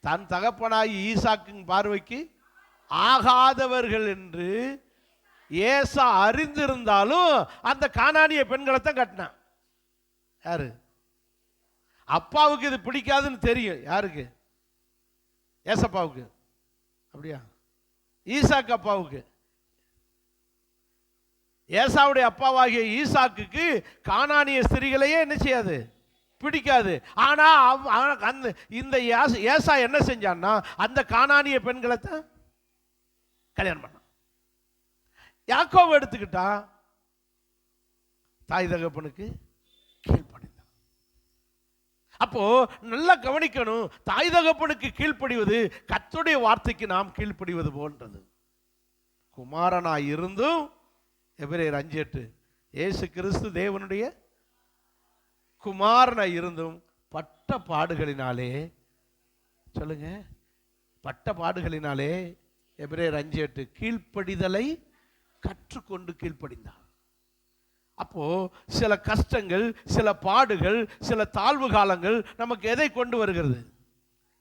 தன் தகப்பனாகி ஈசாக்கின் பார்வைக்கு ஆகாதவர்கள் என்று ஏசா அறிந்திருந்தாலும் அந்த கானானிய பெண்களை தான் கட்டினான். யாரு? அப்பாவுக்கு இது பிடிக்காதுன்னு தெரியும். யாருக்கு? ஏசப்பாவுக்கு. அப்படியா? ஈசாக்கு அப்பாவுக்கு. ஏசாவுடைய அப்பாவாகிய ஈசாக்குக்கு கானானிய ஸ்திரீகளையே என்ன செய்யாது, பிடிக்காது. ஆனா அந்த இந்த ஏசா என்ன செஞ்சான்னா அந்த கானானிய பெண்களை தான் கல்யாணம் பண்ணான். யாக்கோபு எடுத்துக்கிட்டா தாய் தகப்பனுக்கு கீழ்ப்படிந்தான். அப்போ நல்லா கவனிக்கணும், தாய் தகப்பனுக்கு கீழ்ப்படிவது கர்த்தருடைய வார்த்தைக்கு நாம் கீழ்ப்படிவது போன்றது. குமாரனாய் இருந்தும் எபிரேயர் 5:8 இயேசு கிறிஸ்து தேவனுடைய குமாரனாய் இருந்தும் பட்ட பாடுகளினாலே, சொல்லுங்க, பட்ட பாடுகளினாலே எபிரேயர் 5:8 கீழ்ப்படிதலை கற்றுக்கொண்டு கீழ்ப்படிந்தார். அப்போ சில கஷ்டங்கள், சில பாடுகள், சில தாழ்வு காலங்கள் நமக்கு எதை கொண்டு வருகிறது?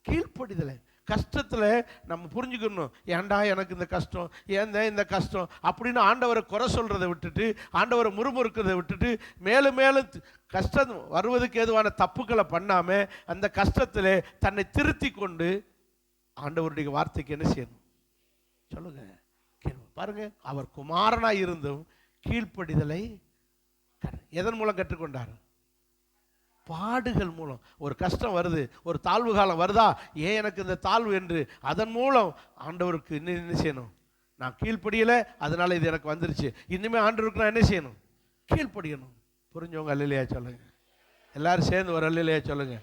கீழ்ப்படிதலை. கஷ்டத்தில் நம்ம புரிஞ்சுக்கணும், ஏன்டா எனக்கு இந்த கஷ்டம், ஏன் இந்த கஷ்டம் அப்படின்னு ஆண்டவரை குறை சொல்றதை விட்டுட்டு, ஆண்டவரை முறுமுறுக்கிறதை விட்டுட்டு, மேலும் மேலும் கஷ்டம் வருவதுக்கு ஏதுவான தப்புக்களை பண்ணாம அந்த கஷ்டத்தில் தன்னை திருத்தி கொண்டு ஆண்டவருடைய வார்த்தைக்கு என்ன செய்யணும்? சொல்லுங்க. பாருங்க, அவர் குமாரனாய் இருந்தும் கீழ்ப்படிதலை எதன் மூலம் கற்றுக்கொண்டார்? பாடுகள் மூலம். ஒரு கஷ்டம் வருது, ஒரு தாழ்வு காலம் வருதா, ஏன் எனக்கு இந்த தாழ்வு என்று அதன் மூலம் ஆண்டவருக்கு என்ன செய்யணும்? நான் கீழ்ப்படியல, அதனால இது எனக்கு வந்துருச்சு, இனிமே ஆண்டவருக்கு நான் என்ன செய்யணும்? கீழ்ப்படியணும். புரிஞ்சவங்க அல்லேலூயா சொல்லுங்க. எல்லாரும் சேர்ந்து ஒரு அல்லேலூயா சொல்லுங்க.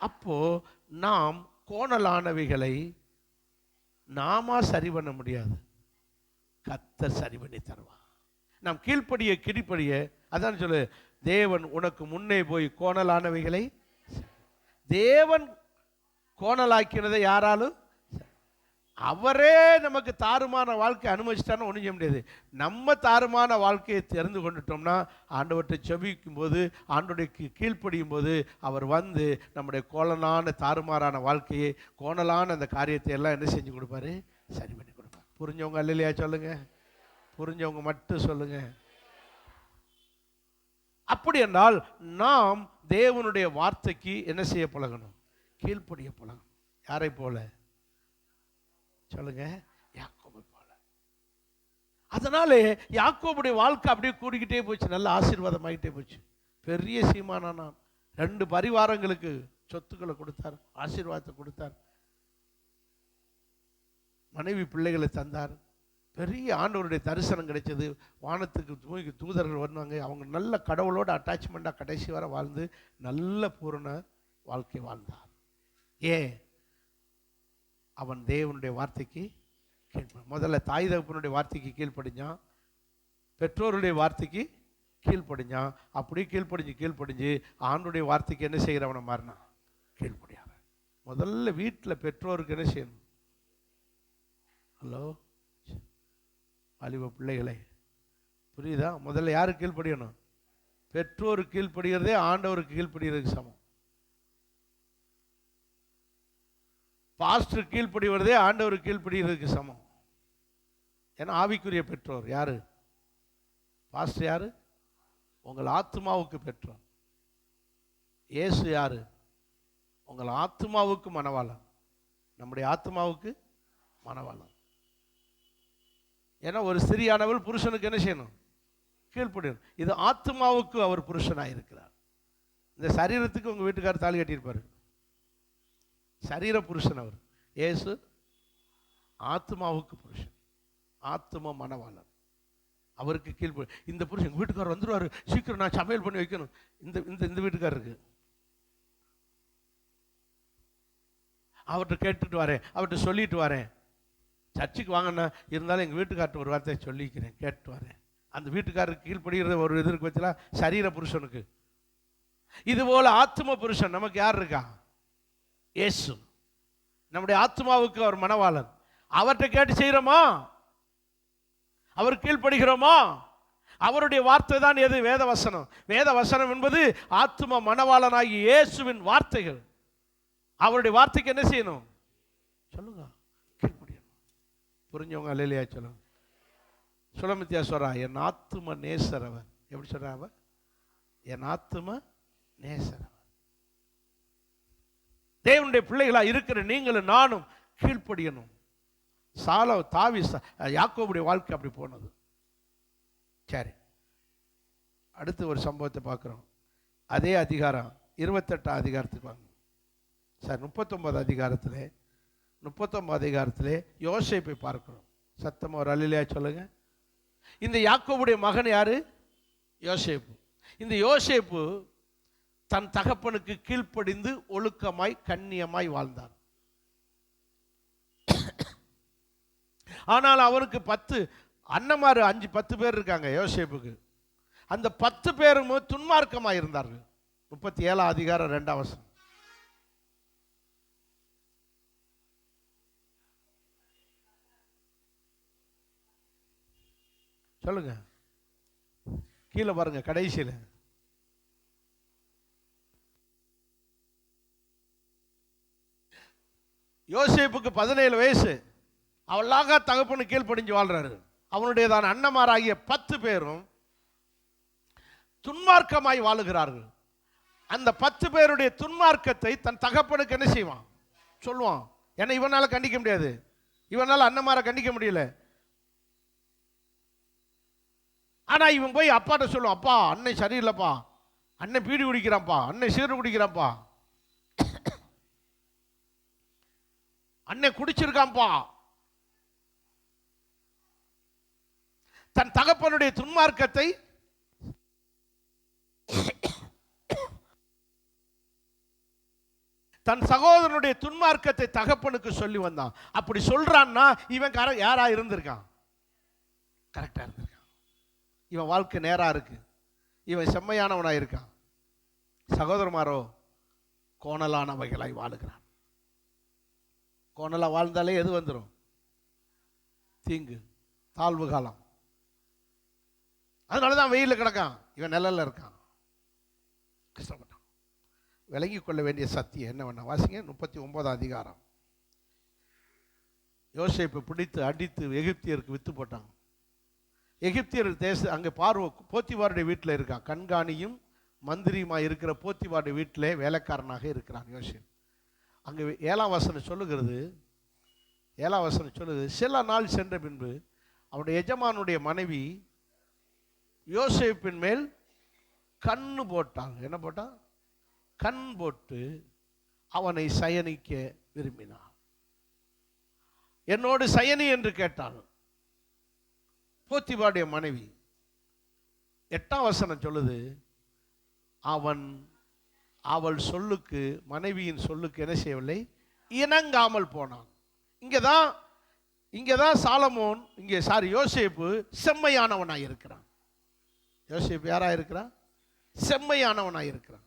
அப்போ நாம் கோணலானவைகளை நாம சரி பண்ண முடியாது, கர்த்தர் சரி பண்ணி தருவார். நாம் கீழ்ப்படிய கீழ்ப்படிய, அதான் சொல்லு, தேவன் உனக்கு முன்னே போய் கோணலானவைகளை, தேவன் கோணலாக்கினதை யாராலும், அவரே நமக்கு தாறுமான வாழ்க்கை அனுமதிச்சிட்டான்னு ஒன்றும் செய்ய முடியாது. நம்ம தாறுமான வாழ்க்கையை தெரிந்து கொண்டுட்டோம்னா ஆண்டவற்றை செபிக்கும் போது, ஆண்டவருக்கு கீழ்ப்படியும் போது அவர் வந்து நம்முடைய கோணலான தாறுமாறான வாழ்க்கையை, கோணலான அந்த காரியத்தை எல்லாம் என்ன செஞ்சு கொடுப்பாரு? சரி பண்ணி கொடுப்பார். புரிஞ்சவங்க அல்லேலூயா சொல்லுங்க. புரிஞ்சவங்க மட்டும் சொல்லுங்க. அப்படி என்றால் நாம் தேவனுடைய வார்த்தைக்கு என்ன செய்ய பழகணும்? கீழ்ப்படிய பழகணும். யாரை போல? சொல்லுங்க, யாக்கோபை போல. அதனாலே யாக்கோபுடைய வாழ்க்கை அப்படியே கூடிக்கிட்டே போச்சு, நல்ல ஆசீர்வாதம் ஆகிட்டே போச்சு. பெரிய சீமானான். 2 பரிவாரங்களுக்கு சொத்துக்களை கொடுத்தார், ஆசீர்வாதத்தை கொடுத்தார், மனைவி பிள்ளைகளை தந்தார், பெரிய ஆண்டவருடைய தரிசனம் கிடைச்சது. வானத்துக்கு தூதர்கள் வருவாங்க, அவங்க நல்ல கடவுளோட அட்டாச்மெண்ட்டாக கடைசி வரை வாழ்ந்து நல்ல பூரண வாழ்க்கை வாழ்ந்தார். ஏன்? அவன் தேவனுடைய வார்த்தைக்கு முதல்ல தாய் தகப்பனுடைய வார்த்தைக்கு கீழ்ப்படிஞ்சான், பெற்றோருடைய வார்த்தைக்கு கீழ்ப்படிஞ்சான். அப்படி கீழ்ப்படிஞ்சு ஆண்டுடைய வார்த்தைக்கு என்ன செய்கிறவனை மாறினா? கீழ்ப்படியாக. முதல்ல வீட்டில் பெற்றோருக்கு என்ன செய்யணும்? ஹலோ வாலிப பிள்ளைகளை, புரியுதா? முதல்ல யாருக்கு கீழ்ப்படியணும்? பெற்றோருக்கு கீழ்ப்படுகிறதே ஆண்டவருக்கு கீழ்ப்படுகிறதுக்கு சமம். பாஸ்டர் கீழ்ப்படிவதே ஆண்டவருக்கு கீழ்ப்படுகிறதுக்கு சமம். ஏன்னா ஆவிக்குரிய பெற்றோர் யாரு? பாஸ்டர் யாரு? உங்கள் ஆத்மாவுக்கு பெற்றோர். இயேசு யாரு? உங்கள் ஆத்மாவுக்கு மணவாளன். நம்முடைய ஆத்மாவுக்கு மணவாளன். ஏன்னா ஒரு ஸ்திரியானவள் புருஷனுக்கு என்ன செய்யணும்? கீழ்ப்படியணும். இது ஆத்மாவுக்கு அவர் புருஷனாக இருக்கிறார். இந்த சரீரத்துக்கு உங்கள் வீட்டுக்காரர் தாலி கட்டியிருப்பார். சரீர புருஷன் அவர். இயேசு ஆத்மாவுக்கு புருஷன், ஆத்மா மணவாளன். அவருக்கு கீழ்ப்படி. இந்த புருஷன் எங்கள் வீட்டுக்காரர் வந்துடுவார், சீக்கிரம் நான் சமையல் பண்ணி வைக்கணும். இந்த இந்த இந்த வீட்டுக்காரருக்கு அவர்கிட்ட கேட்டுட்டு வரேன், அவர்கிட்ட சொல்லிட்டு வரேன். சர்ச்சுக்கு வாங்கினா இருந்தாலும் எங்கள் வீட்டுக்கார்ட்ட ஒரு வார்த்தையை சொல்லிக்கிறேன், கேட்டு வரேன். அந்த வீட்டுக்காரருக்கு கீழ்ப்படுகிற ஒரு இது இருக்கு வச்சுலாம் சரீர புருஷனுக்கு. இது போல ஆத்ம புருஷன் நமக்கு யார் இருக்கா? இயேசு. நம்முடைய ஆத்மாவுக்கு அவர் மணவாளன். அவர்கிட்ட கேட்டு செய்கிறோமா? அவர் கீழ்ப்படுகிறோமா? அவருடைய வார்த்தை தான் எது? வேத வசனம். வேத வசனம் என்பது ஆத்ம மணவாளனாகி இயேசுவின் வார்த்தைகள். அவருடைய வார்த்தைக்கு என்ன செய்யணும்? சொல்லுங்க, கீழ்ப்படியணும். புரிஞ்சவங்க அல்லேலூயா சொல்லுங்க. சுலமித்தியா சொல்றா, என் ஆத்தும நேசர் அவர். எப்படி சொல்றா அவ? என் ஆத்தும நேசர் அவர். தேவனுடைய பிள்ளைகளா இருக்கிற நீங்களும் நானும் கீழ்ப்படியணும். யாக்கோபுடைய வாழ்க்கை அப்படி போனது. சரி, அடுத்து ஒரு சம்பவத்தை பார்க்கிறோம். அதே அதிகாரம் 28 அதிகாரத்துக்கு வாங்க சார். 39 அதிகாரத்திலே யோசேப்பை பார்க்கிறோம். சத்தமா ஒரு அல்லேலூயா சொல்லுங்க. இந்த யாக்கோபுடைய மகன் யாரு? யோசேப்பு. இந்த யோசேப்பு தன் தகப்பனுக்கு கீழ்ப்படிந்து ஒழுக்கமாய் கண்ணியமாய் வாழ்ந்தார். ஆனால் அவருக்கு 10 அண்ணமாரு 5-10 பேர் இருக்காங்க யோசேப்புக்கு. அந்த 10 பேரும் துன்மார்க்கமாய் இருந்தார்கள். 37 அதிகாரம் 2 வசனம். சொல்லுங்க, கீழே பாருங்க கடைசியில். யோசேப்புக்கு 17 வயசு. அவளாக தகப்பனு கீழ்ப்படிஞ்சு வாழ்றாரு. அவனுடையதான அண்ணமாராகிய 10 பேரும் துன்மார்க்கமாய் வாழுகிறார்கள். அந்த 10 பேருடைய துன்மார்க்கத்தை தன் தகப்பனுக்கு என்ன செய்வான்? சொல்லுவான். ஏன்னா இவனால கண்டிக்க முடியாது, இவனால அண்ணமார கண்டிக்க முடியல. ஆனா இவன் போய் அப்பாட்ட சொல்லுவான், அப்பா அண்ணன் சரியில்லைப்பா, அண்ணன் பீடி குடிக்கிறான்ப்பா, அண்ணன் சீரு குடிக்கிறான்ப்பா, அண்ணன் குடிச்சிருக்கான்ப்பா. தன் தகப்பனுடைய துன்மார்க்கத்தை தன் சகோதரனுடைய துன்மார்க்கத்தை தகப்பனுக்கு சொல்லி வந்தான். அப்படி சொல்றான்னா இவன் யாரா இருந்திருக்கான்? கரெக்டா இருந்திருக்கான். இவன் வாழ்க்கை நேரா இருக்கு, இவன் செம்மையானவனா இருக்கான். சகோதரமாரோ கோணலானவைகளாய் வாழுகிறான். கோணலா வாழ்ந்தாலே எது வந்துடும்? தீங்கு, தாழ்வு காலம். அதனாலதான் வெயில கிடக்கான், இவன் நிழல்ல இருக்கான், கஷ்டப்பட்டான். விளங்கி கொள்ள வேண்டிய சத்தியம் என்ன வேணா வாசிங்க. 39 அதிகாரம். யோசேப்பை பிடித்து அடித்து எகிப்தியருக்கு வித்து போட்டாங்க. எகிப்தியர் அங்கே போத்திபாருடைய வீட்டில் இருக்கான். கண்காணியும் மந்திரியுமா இருக்கிற போத்திபாருடைய வீட்டிலே வேலைக்காரனாக இருக்கிறான் யோசேப். அங்கே 7ஆம் வசனம் சொல்லுகிறது, சில நாள் சென்ற பின்பு அவருடைய எஜமானுடைய மனைவி யோசேப்பின் மேல் கண்ணு போட்டாங்க. என்ன போட்டான்? கண் போட்டு அவனை சயனிக்க விரும்பினான். என்னோடு சயனி என்று கேட்டான் போத்திபாருடைய மனைவி. 8ஆம் வசனம் சொல்லுது, அவள் சொல்லுக்கு, மனைவியின் சொல்லுக்கு என்ன செய்யவில்லை? இணங்காமல் போனான். இங்கதான் சாலமோன், யோசேப்பு செம்மையானவனாய் இருக்கிறான். யோசேப்பு யாரா இருக்கிறான்? செம்மையானவனாய் இருக்கிறான்.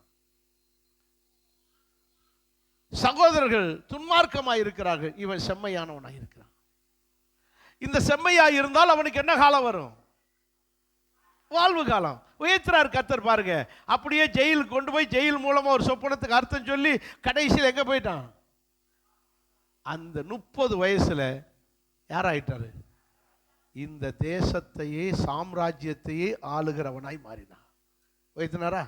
சகோதரர்கள் துன்மார்க்கமாய் இருக்கிறார்கள், இவன் செம்மையானவனாய் இருக்கிறான். இந்த செம்மையாய் இருந்தால் அவனுக்கு என்ன காலம் வரும்? வாழ்வு காலம். உயர்த்துறார் கர்த்தர் பாருங்க. அப்படியே ஜெயிலுக்கு கொண்டு போய் ஜெயில் மூலமா ஒரு சொப்பனத்துக்கு அர்த்தம் சொல்லி கடைசியில் எங்க போயிட்டான்? அந்த 30 வயசுல யாராயிட்டாரு? இந்த தேசத்தையே சாம்ராஜ்யத்தையே ஆளுகிறவனாய் மாறினான். உயர்த்தினாரா?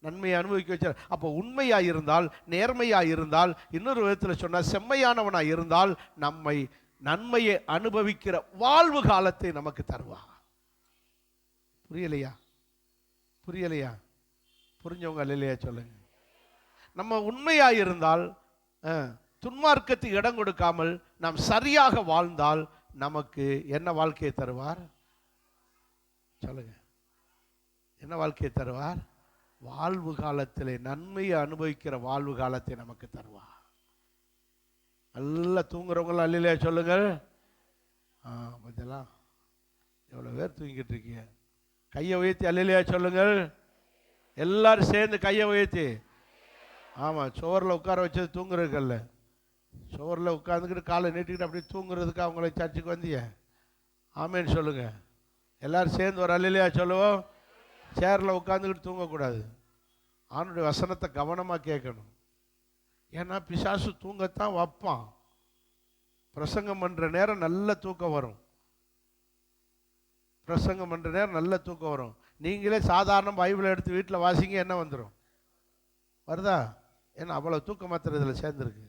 நன்மையை அனுபவிக்க வச்சார். அப்போ உண்மையாக இருந்தால், நேர்மையாக இருந்தால், இன்னொரு விதத்தில் சொன்னால் செம்மையானவனாக இருந்தால் நம்மை நன்மையை அனுபவிக்கிற வாழ்வு காலத்தை நமக்கு தருவா. புரியலையா? புரியலையா? புரிஞ்சவங்க இல்லையா சொல்லுங்க. நம்ம உண்மையாக இருந்தால், துன்மார்க்கத்துக்கு இடம் கொடுக்காமல் நாம் சரியாக வாழ்ந்தால் நமக்கு என்ன வாழ்க்கையை தருவார் சொல்லுங்க? என்ன வாழ்க்கையை தருவார்? வாழ்வு காலத்திலே நன்மையை அனுபவிக்கிற வாழ்வு காலத்தை நமக்கு தருவார். நல்லா தூங்குறவங்களாம் அல்லையா சொல்லுங்கள். இதெல்லாம் எவ்வளோ பேர் தூங்கிட்டு இருக்கீங்க? கையை உயர்த்தி அல்லையா சொல்லுங்கள். எல்லாரும் சேர்ந்து கையை உயர்த்தி. ஆமாம், சோரில் உட்கார வச்சது தூங்குறதுக்கல்ல. சோரில் உட்காந்துக்கிட்டு காலை நீட்டிக்கிட்டு அப்படியே தூங்குறதுக்கு அவங்கள சர்ச்சுக்கு வந்திய. ஆமேன்னு சொல்லுங்க. எல்லாரும் சேர்ந்து ஒரு அல்லையா சொல்லுவோம். சேரில் உட்காந்துக்கிட்டு தூங்கக்கூடாது. ஆணுடைய வசனத்தை கவனமாக கேட்கணும். ஏன்னா பிசாசு தூங்கத்தான் வைப்பான். பிரசங்கம் பண்ணுற நேரம் நல்ல தூக்கம் வரும். பிரசங்கம் பண்ணுற நேரம் நல்ல தூக்கம் வரும். நீங்களே சாதாரண பைபிளை எடுத்து வீட்டில் வாசிங்க, என்ன வந்துடும்? வருதா? ஏன்னா அவ்வளோ தூக்க மாத்திரை இதில் சேர்ந்துருக்கு.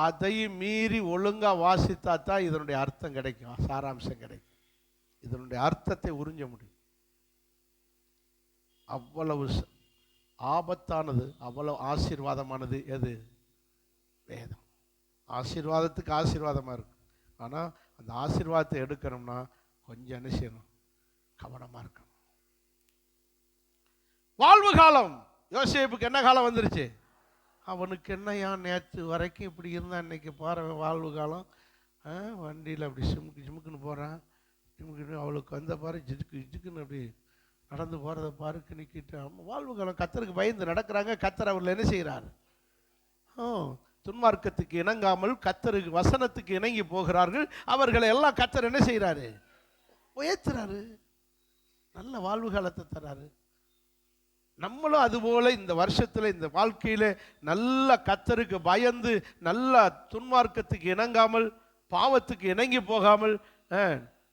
அதையும் மீறி ஒழுங்காக வாசித்தா தான் இதனுடைய அர்த்தம் கிடைக்கும், சாராம்சம் கிடைக்கும். இதனுடைய அர்த்தத்தை உறிஞ்ச முடியும். அவ்வளவு ஆபத்தானது, அவ்வளவு ஆசீர்வாதமானது எது? வேதம். ஆசீர்வாதத்துக்கு ஆசீர்வாதமாக இருக்கும். ஆனால் அந்த ஆசீர்வாதத்தை எடுக்கணும்னா கொஞ்சம் என்ன செய்யணும்? கவனமாக இருக்கணும். வாழ்வு காலம். யோசேப்புக்கு என்ன காலம் வந்துருச்சு? அவனுக்கு என்னையா நேற்று வரைக்கும் இப்படி இருந்தான், இன்னைக்கு பாரு வாழ்வு காலம். வண்டியில் அப்படி ஜிமுக்குன்னு போகிறான். ஜிமுக்குன்னு அவளுக்கு வந்த பாரு ஜிக்குன்னு அப்படி நடந்து போகிறத பாருக்கு நிற்கிட்டு. வாழ்வு காலம். கத்தருக்கு பயந்து நடக்கிறாங்க. கத்தர் அவர்கள் என்ன செய்கிறார்? துன்மார்க்கத்துக்கு இணங்காமல் கத்தருக்கு வசனத்துக்கு இணங்கி போகிறார்கள். அவர்களை எல்லாம் கத்தர் என்ன செய்கிறாரு? உயர்த்துறாரு. நல்ல வாழ்வு காலத்தை தராரு. நம்மளும் அதுபோல இந்த வருஷத்தில், இந்த வாழ்க்கையில் நல்ல கத்தருக்கு பயந்து, நல்ல துன்மார்க்கத்துக்கு இணங்காமல், பாவத்துக்கு இணங்கி போகாமல்,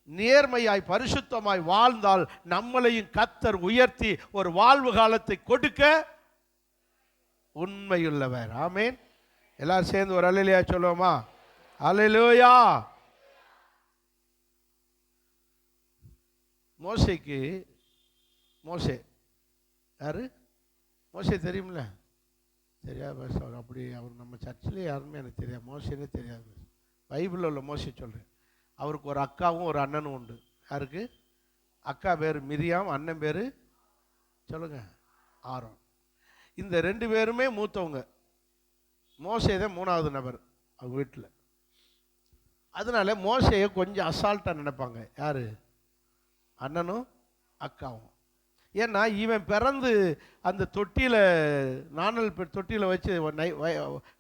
நேர்மையாய் பரிசுத்தமாய் வாழ்ந்தால் நம்மளையும் கத்தர் உயர்த்தி ஒரு வாழ்வு காலத்தை கொடுக்க உண்மையுள்ளவர். ஆமேன். எல்லாரும் சேர்ந்து ஒரு அல்லேலூயா சொல்லுவோமா? அல்லேலூயா. மோசேக்கு, மோசே யாரு? மோசே தெரியுமில்ல? தெரியாது. அப்படி அவர் நம்ம சர்ச்சில் யாருமே எனக்கு தெரியாது. மோசேனே தெரியாது. பைபிளில் உள்ள மோசே சொல்கிறேன். அவருக்கு ஒரு அக்காவும் ஒரு அண்ணனும் உண்டு. யாருக்கு? அக்கா பேர் மிரியாம், அண்ணன் பேர் சொல்லுங்க ஆரோன். இந்த ரெண்டு பேருமே மூத்தவங்க. மோசே தான் மூணாவது நபர் அவங்க வீட்டில். அதனால மோசையை கொஞ்சம் அசால்ட்டாக நினைப்பாங்க. யார்? அண்ணனும் அக்காவும். ஏன்னா இவன் பிறந்து அந்த தொட்டியில், நாணல் தொட்டியில் வச்சு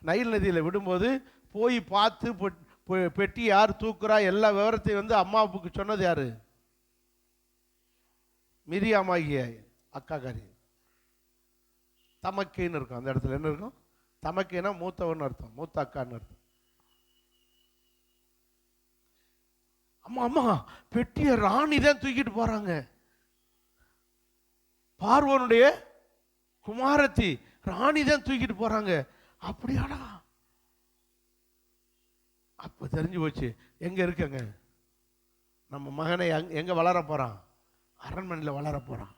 நைல் நதியில் விடும்போது போய் பார்த்து பெட்டி யார் தூக்குறா எல்லா விவரத்தையும் வந்து அம்மாவுக்கு சொன்னது யாரு? மிரியாமாகிய அக்காக்காரி. தமக்கைன்னு இருக்கும் அந்த இடத்துல. என்ன இருக்கும்? தமக்கைனா மூத்தவன் அர்த்தம், மூத்த அக்கான்னு அர்த்தம். அம்மா அம்மா பெட்டிய ராணி தான் தூக்கிட்டு போறாங்க. பார்வோனுடைய குமாரத்தி ராணி தான் தூக்கிட்டு போறாங்க. அப்படியாடா? அப்ப தெரிஞ்சு போச்சு எங்க இருக்குங்க நம்ம மகனை. எங்க வளர போறான்? அரண்மனையில் வளர போறான்.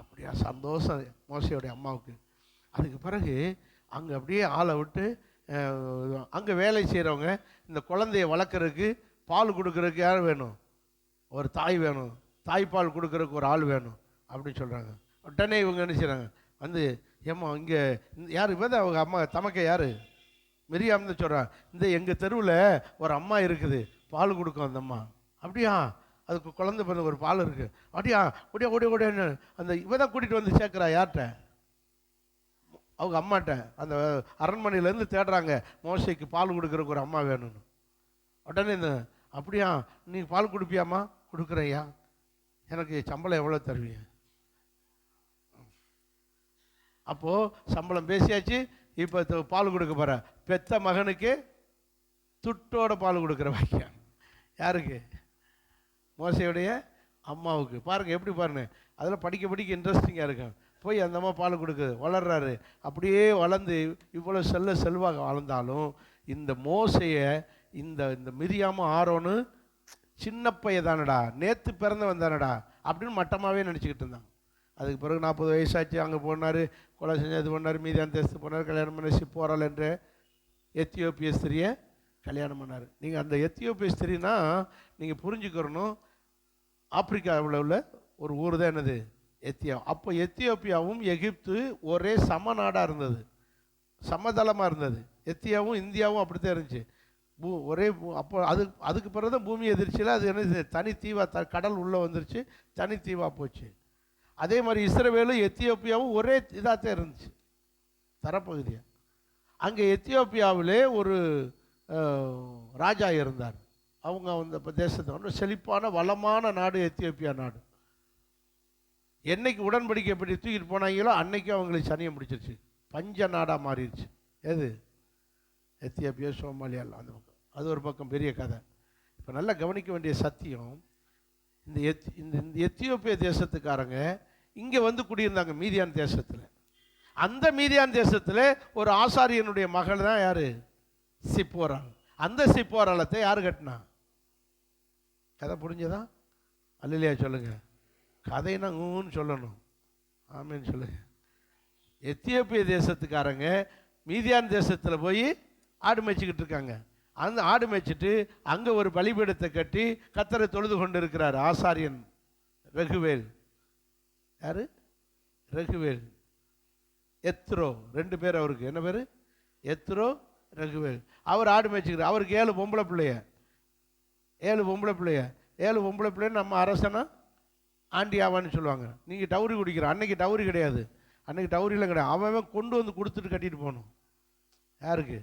அப்படியா? சந்தோஷம் மோசையோடைய அம்மாவுக்கு. அதுக்கு பிறகு அங்கே அப்படியே ஆளை விட்டு, அங்கே வேலை செய்கிறவங்க இந்த குழந்தைய வளர்க்குறதுக்கு, பால் கொடுக்கறதுக்கு யார் வேணும்? ஒரு தாய் வேணும். தாய்ப்பால் கொடுக்கறதுக்கு ஒரு ஆள் வேணும் அப்படின்னு சொல்கிறாங்க. உடனே இவங்க என்ன செய்கிறாங்க? வந்து ஏம்மா இங்கே யார்? இவன் தான் அவங்க அம்மா. தமக்கை யார்? மிரியாம்னு சொல்கிறான். இந்த எங்கள் தெருவில் ஒரு அம்மா இருக்குது, பால் கொடுக்கும் அந்த அம்மா. அப்படியா? அதுக்கு குழந்தை பிறந்த ஒரு பால் இருக்குது. அப்படியா? ஓடியா ஓடியா ஓடியான்னு அந்த இவன் தான் கூட்டிகிட்டு வந்து சேர்க்குறா. யார்கிட்ட? அவங்க அம்மாட்ட. அந்த அரண்மனையிலேருந்து தேடுறாங்க, மோசைக்கு பால் கொடுக்குறக்கு ஒரு அம்மா வேணும்னு. உடனே இந்த அப்படியா நீ பால் கொடுப்பியாம்மா? கொடுக்குறையா? எனக்கு சம்பளம் எவ்வளோ தருவீங்க? அப்போது சம்பளம் பேசியாச்சு. இப்போ பால் கொடுக்க போகிற பெத்த மகனுக்கு துட்டோட பால் கொடுக்குற வாக்கியம் யாருக்கு? மோசையுடைய அம்மாவுக்கு. பாருங்கள் எப்படி பாருங்க, அதில் படிக்க படிக்க இன்ட்ரெஸ்டிங்காக இருக்கும். போய் அந்த அம்மா பால் கொடுக்குது, வளர்றாரு. அப்படியே வளர்ந்து இவ்வளோ செல்வாக வளர்ந்தாலும் இந்த மோசையை இந்த இந்த மிரியாமும் ஆரோனு சின்ன பையன் தானடா, நேற்று பிறந்தவன் தானடா அப்படின்னு மட்டமாகவே நினச்சிக்கிட்டு இருந்தான். அதுக்கு பிறகு 40 வயசாச்சு, அங்கே போனார், கொலை செஞ்சு இது பண்ணார், மீதியான தேசத்துக்கு போனார், கல்யாணம் பண்ணி சிப்போரால் என்ற எத்தியோப்பிய ஸ்திரியை கல்யாணம் பண்ணார். நீங்கள் அந்த எத்தியோப்பிய ஸ்திரினா நீங்கள் புரிஞ்சுக்கிறணும், ஆப்பிரிக்காவில் உள்ள ஒரு ஊர் தான் என்னது எத்தியா. அப்போ எத்தியோப்பியாவும் எகிப்து ஒரே சம நாடாக இருந்தது, சமதளமாக இருந்தது. எத்தியாவும் இந்தியாவும் அப்படி தான் இருந்துச்சு, ஒரே. அப்போ அதுக்கு பிறகு தான் பூமி எதிர்ச்சியில் அது என்ன தனி தீவாக கடல் உள்ளே வந்துருச்சு, தனி தீவாக போச்சு. அதே மாதிரி இஸ்ரவேலும் எத்தியோப்பியாவும் ஒரே இதாக தான் இருந்துச்சு, தரப்பகுதியாக. அங்கே எத்தியோப்பியாவிலே ஒரு ராஜா இருந்தார். அவங்க அந்த தேசத்தை செழிப்பான வளமான நாடு எத்தியோப்பியா நாடு. என்னைக்கு உடன்படிக்கை எப்படி தூக்கிட்டு போனாங்களோ அன்னைக்கு அவங்களுக்கு சனியம் பிடிச்சிருச்சு, பஞ்ச நாடாக மாறிடுச்சு. எது? எத்தியோப்பியா, சோமாலியாலாம் அந்த பக்கம். அது ஒரு பக்கம் பெரிய கதை. இப்போ நல்லா கவனிக்க வேண்டிய சத்தியம், இந்த எத்தியோப்பிய தேசத்துக்காரங்க இங்கே வந்து குடியிருந்தாங்க மீதியான் தேசத்தில். அந்த மீதியான் தேசத்தில் ஒரு ஆசாரியனுடைய மகள் தான் யார்? சிப்போரால். அந்த சிப்போராலத்தை யார் கட்டினா? கதை புரிஞ்சதா? அல்லையா சொல்லுங்க. கதைனா ஊன்னு சொல்லணும், ஆமேன்னு சொல்லுங்க. எத்தியோப்பிய தேசத்துக்காரங்க மீதியான் தேசத்தில் போய் ஆடு மேய்ச்சிக்கிட்டு இருக்காங்க. அந்த ஆடு மேய்ச்சிட்டு அங்கே ஒரு பலிபீடத்தை கட்டி கர்த்தரை தொழுது கொண்டு இருக்கிறார் ஆசாரியன் ரகுவேல். யாரு? ரகுவேல், எத்ரோ, 2 பேர் அவருக்கு. என்ன பேர்? எத்ரோ, ரகுவேல். அவர் ஆடு மேய்ச்சிக்கிறார். அவருக்கு 7 பொம்பளை பிள்ளைய, 7 பொம்பளை பிள்ளைய. 7 பொம்பளை பிள்ளைன்னு நம்ம அரசனா ஆண்டி ஆவான்னு சொல்லுவாங்க. நீங்கள் டவுரி குடிக்கிற அன்னைக்கு டவுரி கிடையாது, அன்னைக்கு டவுரிலாம் கிடையாது. அவன் கொண்டு வந்து கொடுத்துட்டு கட்டிட்டு போகணும். யாருக்கு?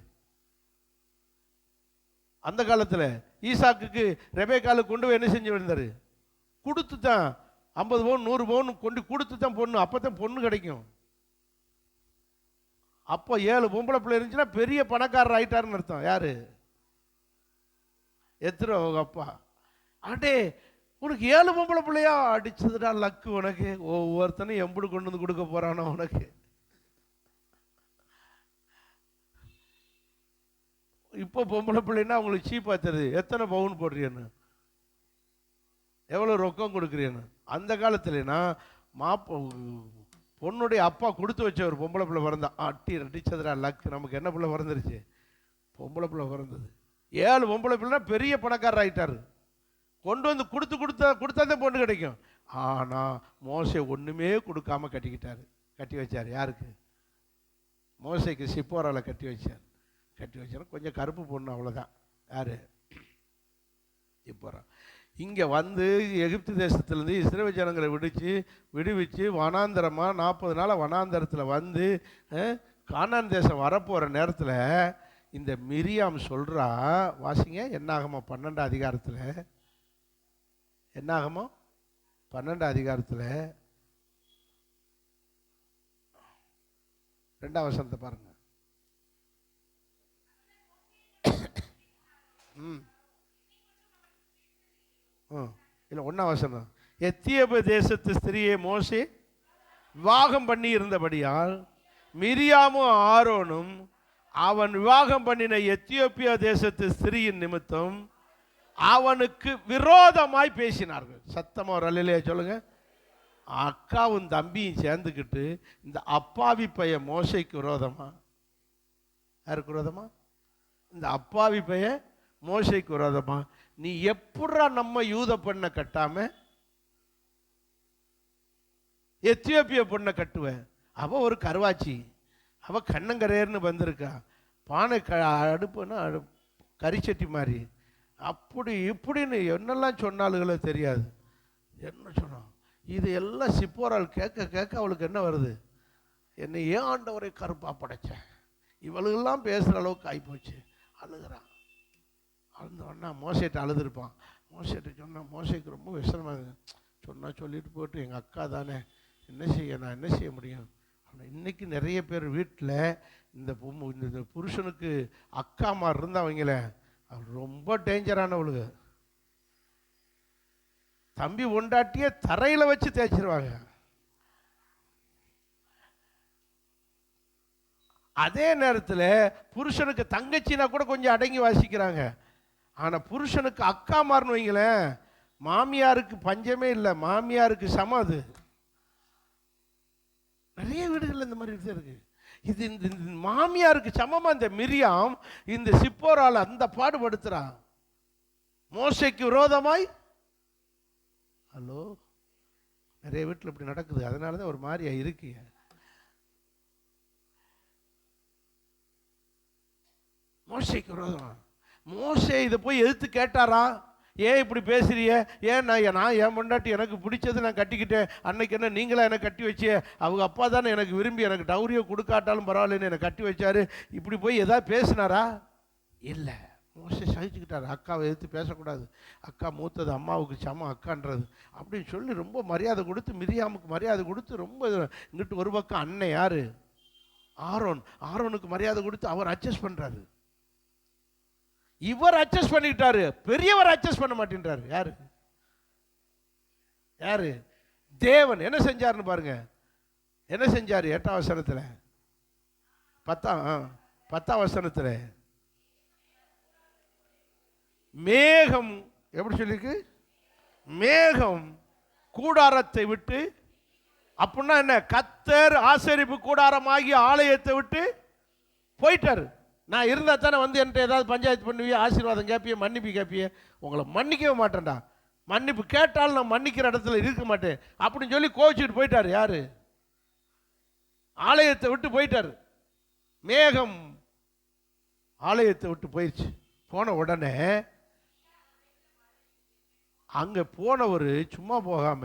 அந்த காலத்தில் ஈசாக்குக்கு ரெபேக்காலுக்கு கொண்டு போய் என்ன செஞ்சு வந்தார்? கொடுத்து தான் 50 பவுன் 100 பவுன் கொண்டு கொடுத்து தான் பொண்ணு, அப்போ தான் பொண்ணு கிடைக்கும். அப்போ 7 பொம்பளை பிள்ளை இருந்துச்சுன்னா பெரிய பணக்காரர் ஆயிட்டாருன்னு அர்த்தம். யாரு? எத்தனை அப்பா. அடே உனக்கு 7 பொம்பளை பிள்ளையா? அடிச்சதுடா லக்கு உனக்கு. ஒவ்வொருத்தனும் எம்புடு கொண்டு வந்து கொடுக்க போறானோ உனக்கு. இப்போ பொம்பளை பிள்ளைன்னா அவங்களுக்கு சீப்பாக தருது. எத்தனை பவுன் போடுறியன்னு, எவ்வளோ ரொக்கம் கொடுக்குறியன்னு. அந்த காலத்துலனா பொண்ணுடைய அப்பா கொடுத்து வச்ச ஒரு பொம்பளை பிள்ளை பிறந்தா, அடிச்சதுடா லக்கு, நமக்கு என்ன பிள்ளை பிறந்துருச்சு? பொம்பளை பிள்ளை பிறந்தது. 7 பொம்பளை பிள்ளைனா பெரிய பணக்காரர் ஆகிட்டார். கொண்டு வந்து கொடுத்தாதான் பொண்ணு கிடைக்கும். ஆனால் மோசே ஒன்றுமே கொடுக்காம கட்டி வச்சார். யாருக்கு? மோசைக்கு சிப்போரால கட்டி வச்சார். கொஞ்சம் கருப்பு பொண்ணு, அவ்வளோதான். யார்? சிப்போரா. இங்கே வந்து எகிப்து தேசத்துலேருந்து இஸ்ரவேல் ஜனங்களை விடுவிச்சு வனாந்தரமாக 40 நாள் வனாந்தரத்தில் வந்து கானான் தேசம் வரப்போகிற நேரத்தில் இந்த மிரியாம் சொல்கிறா, வாசிங்க என்னாகமோ 12 அதிகாரத்தில், என்னாகமோ 12 அதிகாரத்தில் 2ஆம் வசனத்தை பாருங்க. இல்லை 1ஆம் வசனம். எத்தியோப்பிய தேசத்து ஸ்திரியை மோசே விவாகம் பண்ணி இருந்தபடியால் மிரியாமும் ஆரோனும் அவன் விவாகம் பண்ணின எத்தியோப்பியா தேசத்து ஸ்திரியின் நிமித்தம் அவனுக்கு விரோதமாய் பேசினார்கள். சத்தமா ஒரு அல்லேலூயா சொல்லுங்க. அக்காவும் தம்பியும் சேர்ந்துக்கிட்டு இந்த அப்பாவி பைய மோசைக்கு விரோதமா, யாருக்கு விரோதமா? இந்த அப்பாவி பைய மோசைக்கு விரோதமா, நீ எப்படா நம்ம யூத பொண்ணை கட்டாம எத்தியோப்பிய பொண்ணை கட்டுவ? அவ ஒரு கருவாச்சி, அவ கண்ணங்கரையர்னு வந்திருக்கா, பானை அடுப்புன்னா கரிச்சட்டி மாதிரி, அப்படி இப்படின்னு என்னெல்லாம் சொன்னாலுங்களோ தெரியாது. என்ன சொன்னான்? இது எல்லாம் சிப்போரால் கேட்க அவளுக்கு என்ன வருது? என்னை ஏன் ஆண்டவரை கருப்பா படைச்சேன், இவளுக்கெல்லாம் பேசுகிற அளவுக்கு ஆகிப்போச்சு. அழுகிறான். அழுந்தோன்னா மோசைட்ட அழுதுருப்பான். மோசைட்ட சொன்னால் மோசைக்கு ரொம்ப விஷயமாக சொன்னால் சொல்லிட்டு போட்டு, எங்கள் அக்கா தானே, என்ன செய்ய, நான் என்ன செய்ய முடியும்? ஆனால் இன்றைக்கி நிறைய பேர் வீட்டில் இந்த புருஷனுக்கு அக்கா மாதிரி இருந்தால் அவங்கள ரொம்ப டேஞ்சரானவளுங்க. தம்பி ஒண்டாட்டிய தரையில வச்சு தேய்ச்சிருவாங்க. அதே நேரத்தில் புருஷனுக்கு தங்கச்சினா கூட கொஞ்சம் அடங்கி வாசிக்கிறாங்க. ஆனா புருஷனுக்கு அக்கா மாறணும் வைங்களேன், மாமியாருக்கு பஞ்சமே இல்லை, மாமியாருக்கு சமம். அது நிறைய வீடுகள் இந்த மாதிரி இருக்கு. இது இந்த மாமியாருக்கு சமமா இந்த மிரியாம் இந்த சிப்போரால அந்த பாடுபடுத்துறான். மோசைக்கு விரோதமாய். ஹலோ, நிறைய வீட்டில் இப்படி நடக்குது. அதனாலதான் ஒரு மாதிரியா இருக்கு. மோசைக்கு விரோதமா. மோசே இதை போய் எதிர்த்து கேட்டாரா? ஏன் இப்படி பேசுறிய? ஏன் நான் என் பொண்டாட்டி எனக்கு பிடிச்சது நான் கட்டிக்கிட்டேன், அன்னைக்கு என்ன நீங்களா எனக்கு கட்டி வச்சிய? அவங்க அப்பா தானே எனக்கு விரும்பி எனக்கு டவுரியோ கொடுக்காட்டாலும் பரவாயில்லன்னு என்னை கட்டி வச்சாரு. இப்படி போய் ஏதாவது பேசினாரா? இல்லை. மோசே சகிச்சுக்கிட்டாரு. அக்காவை எதிர்த்து பேசக்கூடாது, அக்கா மூத்தது, அம்மாவுக்கு சமம் அக்கான்றது அப்படின்னு சொல்லி ரொம்ப மரியாதை கொடுத்து, மிரியாமுக்கு மரியாதை கொடுத்து, ரொம்ப இங்கிட்டு ஒரு பக்கம் அண்ணன் யாரு? ஆரோனுக்கு மரியாதை கொடுத்து அவர் அட்ஜஸ்ட் பண்றாரு. இவர் அட்ஜஸ்ட் பண்ணிட்டாரு, பெரியவர் அட்ஜஸ்ட் பண்ண மாட்டேன்றாரு. யாரு? தேவன் என்ன செஞ்சாருன்னு பாருங்க. என்ன செஞ்சாரு? 8ஆம் வசனத்துல, 10ஆம் வசனத்துல மேகம் எப்படி சொல்லிருக்கு? மேகம் கூடாரத்தை விட்டு, அப்படின்னா என்ன? கர்த்தர் ஆசரிப்பு கூடாரமாகி ஆலயத்தை விட்டு போயிட்டாரு. நான் இருந்தா தானே வந்து என்கிட்ட ஏதாவது பஞ்சாயத்து பண்ணுவிய, ஆசீர்வாதம் கேட்பிய, மன்னிப்பு கேட்பிய. உங்களை மன்னிக்கவே மாட்டேன்டா, மன்னிப்பு கேட்டாலும் நான் மன்னிக்கிற இடத்துல இருக்க மாட்டேன் அப்படின்னு சொல்லி கோவிச்சுட்டு போயிட்டாரு. யாரு? ஆலயத்தை விட்டு போயிட்டாரு. மேகம் ஆலயத்தை விட்டு போயிடுச்சு. போன உடனே அங்க போனவர் சும்மா போகாம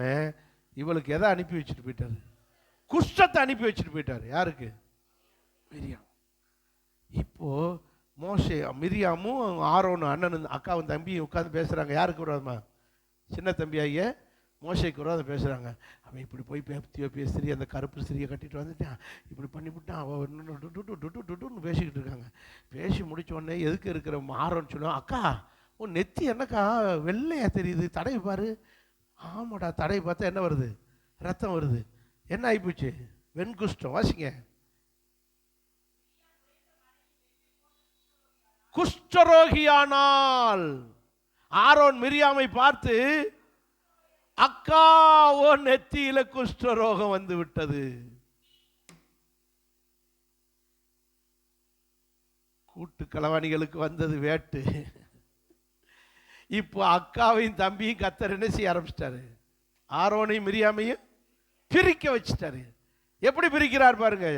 இவளுக்கு எதை அனுப்பி வச்சுட்டு போயிட்டாரு? குஷ்டத்தை அனுப்பி வச்சுட்டு போயிட்டாரு. யாருக்கு? மிரியாம். இப்போ மோசே மிரியாமும் ஆரோனும் அண்ணனும் அக்காவும் தம்பியும் உட்காந்து பேசுறாங்க. யாருக்கு விரோதமா? சின்ன தம்பி ஆகிய மோசைக்கு விரோதம் பேசுறாங்க. அவன் இப்படி போய் ஸ்திரீ, அந்த கருப்பு ஸ்திரியை கட்டிட்டு வந்துட்டான், இப்படி பண்ணிவிட்டான், அவன் பேசிக்கிட்டு இருக்காங்க. பேசி முடிச்ச உடனே எதுக்கு இருக்கிற ஆரோன்னு சொல்லுவான், அக்கா உன் நெத்தி என்னக்கா வெள்ளையா தெரியுது, தடவை பாரு. ஆமாடா, தடவை பார்த்தா என்ன வருது? ரத்தம் வருது. என்ன ஆயிப்போச்சு? வெண்குஷ்டம். வாசிங்க. குஷ்டரோகியானால் ஆரோன் மிரியாமை பார்த்து, அக்கா ஓ நெத்தியில குஷ்டரோகம் வந்து விட்டது. கூட்டு களவாணிகளுக்கு வந்தது வேட்டு. இப்போ அக்காவையும் தம்பியும் கர்த்தர் என்ன செய்ய ஆரம்பிச்சிட்டாரு? ஆரோனையும் மிரியாமையும் பிரிக்க வச்சுட்டாரு. எப்படி பிரிக்கிறார் பாருங்க.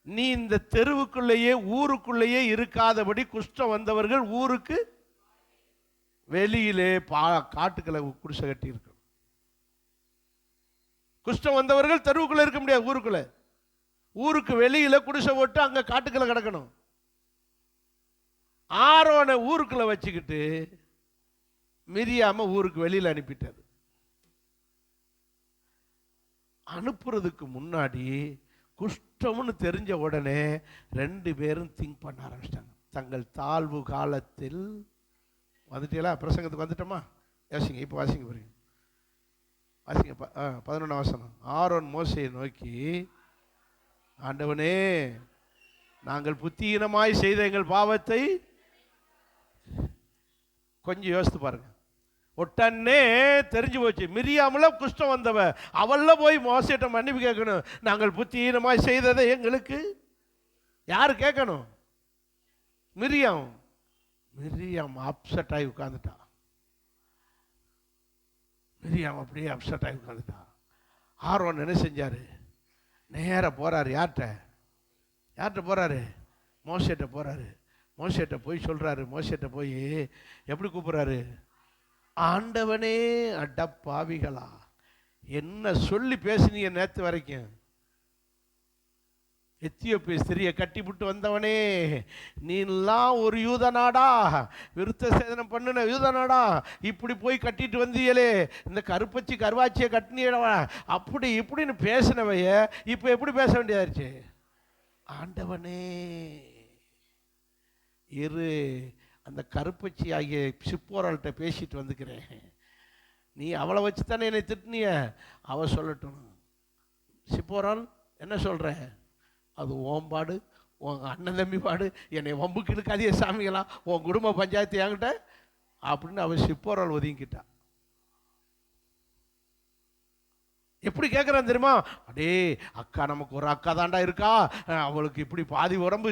நீ இந்த தெருவுக்குள்ளேயே ஊருக்குள்ளேயே இருக்காதபடி குஷ்டம் வந்தவர்கள் ஊருக்கு வெளியிலே காட்டுக்களை குடிசை கட்டி இருக்கு. குஷ்டம் வந்தவர்கள் தெருவுக்குள்ள இருக்க முடியாது, ஊருக்குள்ள. ஊருக்கு வெளியில குடிசை போட்டு அங்க காட்டுக்களை கிடக்கணும். ஆரோனை ஊருக்குள்ள வச்சுக்கிட்டு மிரியாம ஊருக்கு வெளியில அனுப்பிட்டாரு. அனுப்புறதுக்கு முன்னாடி குஷ்டம்னு தெரிஞ்ச உடனே 2 பேரும் திங்க் பண்ண ஆரம்பிச்சிட்டாங்க. தங்கள் தாழ்வு காலத்தில் வந்துட்டீங்களா? பிரசங்கத்துக்கு வந்துட்டோமா? யோசிங்க. இப்போ வாசிங்க பாருங்க. வாசிங்க 11ஆம் வசனம். ஆரோன் மோசையை நோக்கி, ஆண்டவனே, நாங்கள் புத்தியீனமாய் செய்த எங்கள் பாவத்தை கொஞ்சம் யோசித்து பாருங்க. ஒட்டன்னே தெரிஞ்சு போச்சு. மிரியாமுல குஷ்டம் வந்தவ, அவள்ல போய் மோசையிட்ட மன்னிப்பு கேட்கணும். நாங்கள் புத்தியீனமாய் செய்ததை எங்களுக்கு யாரு கேட்கணும்? மிரியாம். மிரியாம் அப்செட் ஆகி உட்கார்ந்துட்டா. மிரியாம் அப்படியே அப்செட் ஆகி உட்கார்ந்துட்டா. ஆரோன் என்ன செஞ்சாரு? நேர போறாரு. யார்கிட்ட போறாரு? மோசையிட்ட போறாரு. மோசையிட்ட போய் சொல்றாரு. மோசையிட்ட போய் எப்படி கூப்பிடுறாரு? ஆண்டவனே, அட பாவிகளா, என்ன சொல்லி பேசுனீங்க நேத்து வரைக்கும்? எத்தியோப்பிய ஸ்திரியை கட்டிவிட்டு வந்தவனே, நீலாம் ஒரு யூதனாடா, விருத்த சேதனம் பண்ணின யூதனாடா, இப்படி போய் கட்டிட்டு வந்தியலே, இந்த கருவாச்சியை கட்டினியடவா, அப்படி இப்படின்னு பேசினவைய இப்ப எப்படி பேச வேண்டியதாச்சு? ஆண்டவனே இரு, அந்த கருப்பச்சி ஆகிய சிப்போராள்கிட்ட பேசிட்டு வந்துக்கிறேன். நீ அவளை வச்சு தானே என்னை திட்டினிய, அவள் சொல்லட்டும். சிப்போரால் என்ன சொல்கிற, அது ஓம்பாடு, உன் அண்ணன் தம்பி பாடு, என்னை வம்புக்கு இழுக்காதே சாமிகளா, உன் குடும்ப பஞ்சாயத்து என்கிட்ட அப்படின்னு அவள் சிப்போரால் ஒதுங்கிட்டா. எப்படி கேட்குறான் தெரியுமா, அடே அக்கா நமக்கு ஒரு அக்கா தாண்டா இருக்கா, அவளுக்கு இப்படி பாதி உடம்பு,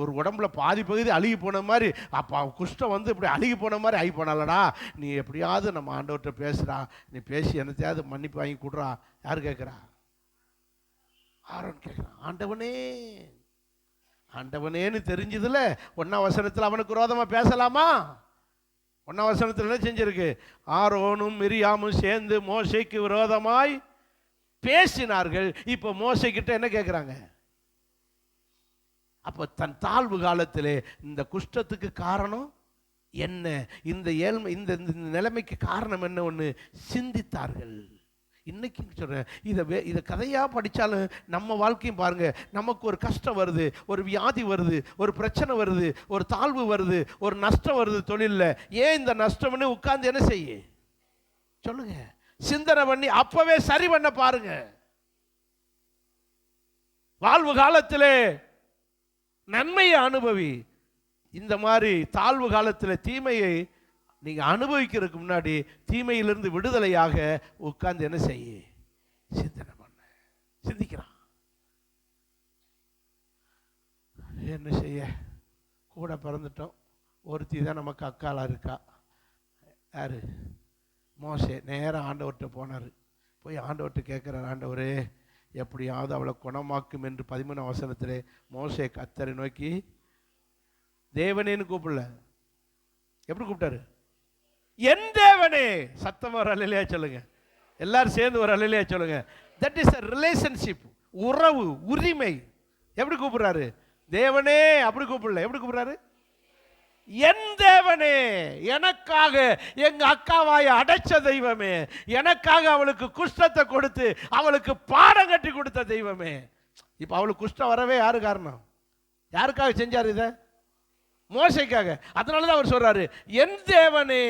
ஒரு உடம்புல பாதி பகுதி அழுகி போன மாதிரி, அப்போ குஷ்டம் வந்து இப்படி அழுகி போன மாதிரி ஆகி போனாலடா, நீ எப்படியாவது நம்ம ஆண்டவர்கிட்ட பேசுகிறா, நீ பேசி என்னத்தையாவது மன்னிப்பு வாங்கி கொடுறா. யார் கேட்குறா? ஆரோன் கேட்குறான். ஆண்டவனே ஆண்டவனேன்னு தெரிஞ்சதுல 1ஆம் வசனத்தில் அவனுக்கு விரோதமாக பேசலாமா? 1ஆம் வசனத்தில் என்ன செஞ்சிருக்கு, ஆரோனும் மிரியாமும் சேர்ந்து மோசேக்கு விரோதமாய் பேசினார்கள். இப்போ மோசே கிட்ட என்ன கேட்குறாங்க? அப்போ தன் தாழ்வு காலத்திலே இந்த குஷ்டத்துக்கு காரணம் என்ன, இந்த ஏழ்மை, இந்த நிலைமைக்கு காரணம் என்ன ஒன்று சிந்தித்தார்கள். இன்னைக்கு சொல்கிறேன், இதை கதையாக படித்தாலும் நம்ம வாழ்க்கையும் பாருங்க, நமக்கு ஒரு கஷ்டம் வருது, ஒரு வியாதி வருது, ஒரு பிரச்சனை வருது, ஒரு தாழ்வு வருது, ஒரு நஷ்டம் வருது தொழிலில். ஏன் இந்த நஷ்டம்னு உட்கார்ந்து என்ன செய்ய சொல்லுங்க, சிந்தனை பண்ணி அப்பவே சரி பண்ண பாருங்க. வாழ்வு காலத்திலே நன்மையை அனுபவி. இந்த மாதிரி தாழ்வு காலத்தில் தீமையை நீங்க அனுபவிக்கிறதுக்கு முன்னாடி தீமையிலிருந்து விடுதலையாக உட்கார்ந்து என்ன செய்ய சிந்தனை பண்ண. சிந்திக்கிறான். என்ன செய்ய, கூட பிறந்துட்டோம், ஒருத்தி தான் நமக்கு அக்காலா இருக்கா. யாரு? மோசே. நேரம் ஆண்டவர்கிட்ட போனார். போய் ஆண்டவர்கிட்ட கேட்குறார், ஆண்டவரே எப்படியாவது அவளை குணமாக்கும் என்று 13ஆம் வசனத்திலே மோசே கர்த்தரை நோக்கி தேவனேன்னு கூப்பிடல, எப்படி கூப்பிட்டாரு? என் தேவனே. சத்தமா ஒரு அல்லேலூயா சொல்லுங்க, எல்லாரும் சேர்ந்து ஒரு அல்லேலூயா சொல்லுங்க. தட் இஸ் a ரிலேஷன்ஷிப், உறவு, உரிமை. எப்படி கூப்பிடுறாரு? தேவனே. அப்படி கூப்பிடல, எப்படி கூப்பிடுறாரு? என் தேவனே, எனக்காக எங்க அக்காவாய அடைச்ச தெய்வமே, எனக்காக அவளுக்கு குஷ்டத்தை கொடுத்து அவளுக்கு பாடம் கட்டி கொடுத்த தெய்வமே. இப்ப அவளுக்கு குஷ்டம் வரவே யாரு காரணம்? யாருக்காக செஞ்சார் இதை? மோசேக்காக. அதனாலதான் அவர் சொல்றாரு, என் தேவனே.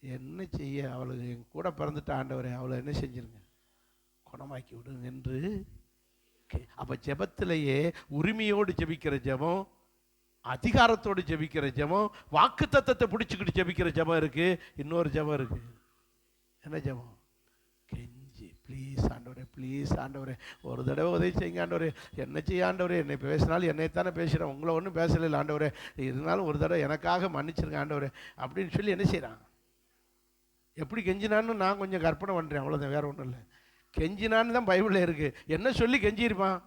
என்ன செய்ய, அவளுக்கு என் கூட பிறந்துட்ட ஆண்டவரே, அவளை என்ன செஞ்சிருங்க, குணமாக்கி விடுங்க என்று. அப்ப ஜெபத்திலேயே உரிமையோடு ஜெபிக்கிற ஜெபம், அதிகாரத்தோடு ஜெபிக்கிற ஜெபம், வாக்கு தத்தத்தை பிடிச்சுக்கிட்டு ஜெபிக்கிற ஜெபம் இருக்கு. இன்னொரு ஜெபம் இருக்கு. என்ன ஜெபம்? கெஞ்சி, ப்ளீஸ் ஆண்டவரே, ப்ளீஸ் ஆண்டவரே, ஒரு தடவை உதவி செய்யுங்க ஆண்டவரே. என்ன செய்ய ஆண்டவரே, என்னை பேசினாலும் என்னைத்தானே பேசுகிறேன், உங்களை ஒன்றும் பேசலை ஆண்டவரே, இருந்தாலும் ஒரு தடவை எனக்காக மன்னிச்சிருங்க ஆண்டவரே அப்படின்னு சொல்லி என்ன செய்கிறான்? எப்படி கெஞ்சினான்னு நான் கொஞ்சம் கற்பனை பண்ணுறேன், அவ்வளோதான், வேற ஒன்றும் இல்லை. கெஞ்சினான்னு தான் பைபிளில் இருக்குது. என்ன சொல்லி கெஞ்சிருப்பான்?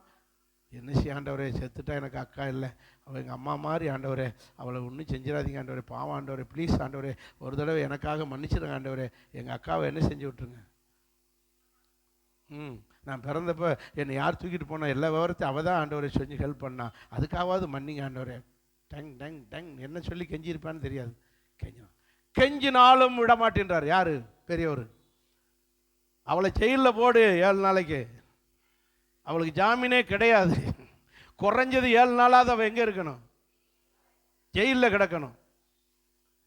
என்ன செய்ய ஆண்டவரே, செத்துட்டா எனக்கு அக்கா இல்லை, அவள் எங்கள் அம்மா மாதிரி ஆண்டவரே, அவளை ஒன்றும் செஞ்சிடாதீங்க ஆண்டவரே, பாவம் ஆண்டவரே, ப்ளீஸ் ஆண்டவரே, ஒரு தடவை எனக்காக மன்னிச்சிடுங்க ஆண்டவரே, எங்கள் அக்காவை என்ன செஞ்சு விட்டுருங்க. நான் பிறந்தப்போ என்னை யார் தூக்கிட்டு போனா எல்லா விவரத்தையும் அவள் தான் ஆண்டவரை சொல்லி ஹெல்ப் பண்ணா, அதுக்காவது மன்னிங்க ஆண்டவரே. டங் டங் டங் என்ன சொல்லி கெஞ்சிருப்பான்னு தெரியாது. கெஞ்சினாலும் விட மாட்டேன்றார். யாரு? பெரியவர். அவளை ஜெயிலில் போடு 7 நாளைக்கு, அவளுக்கு ஜாமீனே கிடையாது. குறைஞ்சது 7 நாளாவது அவள் எங்கே இருக்கணும்? ஜெயிலில் கிடக்கணும்,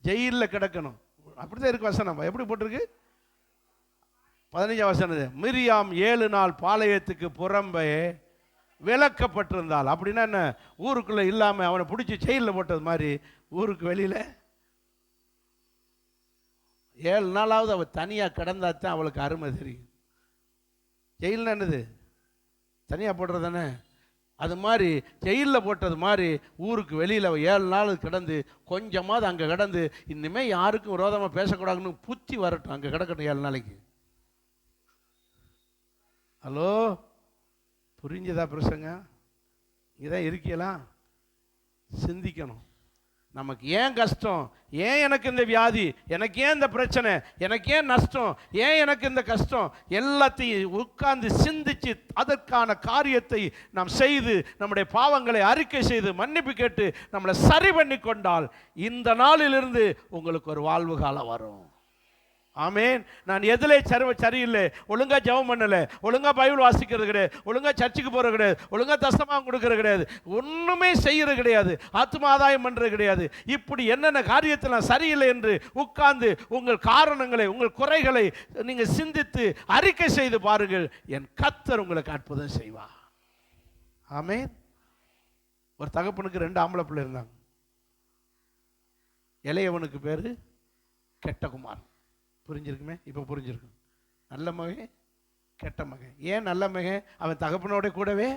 ஜெயிலில் கிடக்கணும். அப்படிதான் இருக்கு வசனம். எப்படி போட்டிருக்கு? 15ஆம் வசனம், மிரியாம் 7 நாள் பாளையத்துக்கு புறம்பே விலக்கப்பட்டிருந்தாள். அப்படின்னா என்ன? ஊருக்குள்ளே இல்லாமல் அவனை பிடிச்சி ஜெயிலில் போட்டது மாதிரி ஊருக்கு வெளியில் 7 நாளாவது அவள் தனியாக கிடந்தா தான் அவளுக்கு அருமை தெரியும். ஜெயிலில் என்னது? தனியாக போடுறது தானே. அது மாதிரி ஜெயிலில் போட்டது மாதிரி ஊருக்கு வெளியில் அவள் 7 நாள் கிடந்து கொஞ்சமாவது அங்கே கிடந்து இனிமேல் யாருக்கும் விரோதமாக பேசக்கூடாதுன்னு புத்தி வரட்டும், அங்கே கிடக்கட்டும் 7 நாளைக்கு. ஹலோ, புரிஞ்சதா பிரசங்க? இதான் இருக்கலாம். சிந்திக்கணும். நமக்கு ஏன் கஷ்டம், ஏன் எனக்கு இந்த வியாதி, எனக்கு ஏன் இந்த பிரச்சனை, எனக்கு ஏன் நஷ்டம், ஏன் எனக்கு இந்த கஷ்டம், எல்லாத்தையும் உட்கார்ந்து சிந்திச்சு அதற்கான காரியத்தை நாம் செய்து நம்முடைய பாவங்களை அறிக்கை செய்து மன்னிப்பு கேட்டு நம்மளை சரி பண்ணி கொண்டால் இந்த நாளிலிருந்து உங்களுக்கு ஒரு வாழ்வு காலம் வரும். ஆமேன். நான் எதிலே சரியில்லை, ஒழுங்கா ஜெபம் பண்ணல, ஒழுங்கா பைபிள் வாசிக்கிறது கிடையாது, ஒழுங்கா சர்ச்சுக்கு போறது கிடையாது, ஒழுங்கா தசமாம் கொடுக்கறது கிடையாது, ஒண்ணுமே செய்யறது கிடையாது, ஆத்ம ஆதாயம் பண்றது கிடையாது. இப்படி என்னென்ன காரியத்தில் நான் சரியில்லை என்று உட்கார்ந்து உங்கள் காரணங்களை, உங்கள் குறைகளை நீங்க சிந்தித்து அறிக்கை செய்து பாருங்கள். என் கர்த்தர் உங்களுக்கு அற்புதம் செய்வார். ஆமேன். ஒரு தகப்பனுக்கு 2 ஆம்பளை பிள்ளை இருந்தாங்க. இளையவனுக்கு பேரு கெட்டகுமார். புரிஞ்சிருக்குமே? இப்போ புரிஞ்சிருக்கும். நல்ல மகன், கெட்ட மகன். ஏன் நல்ல மகன்? அவன் தகப்பனோட கூடவே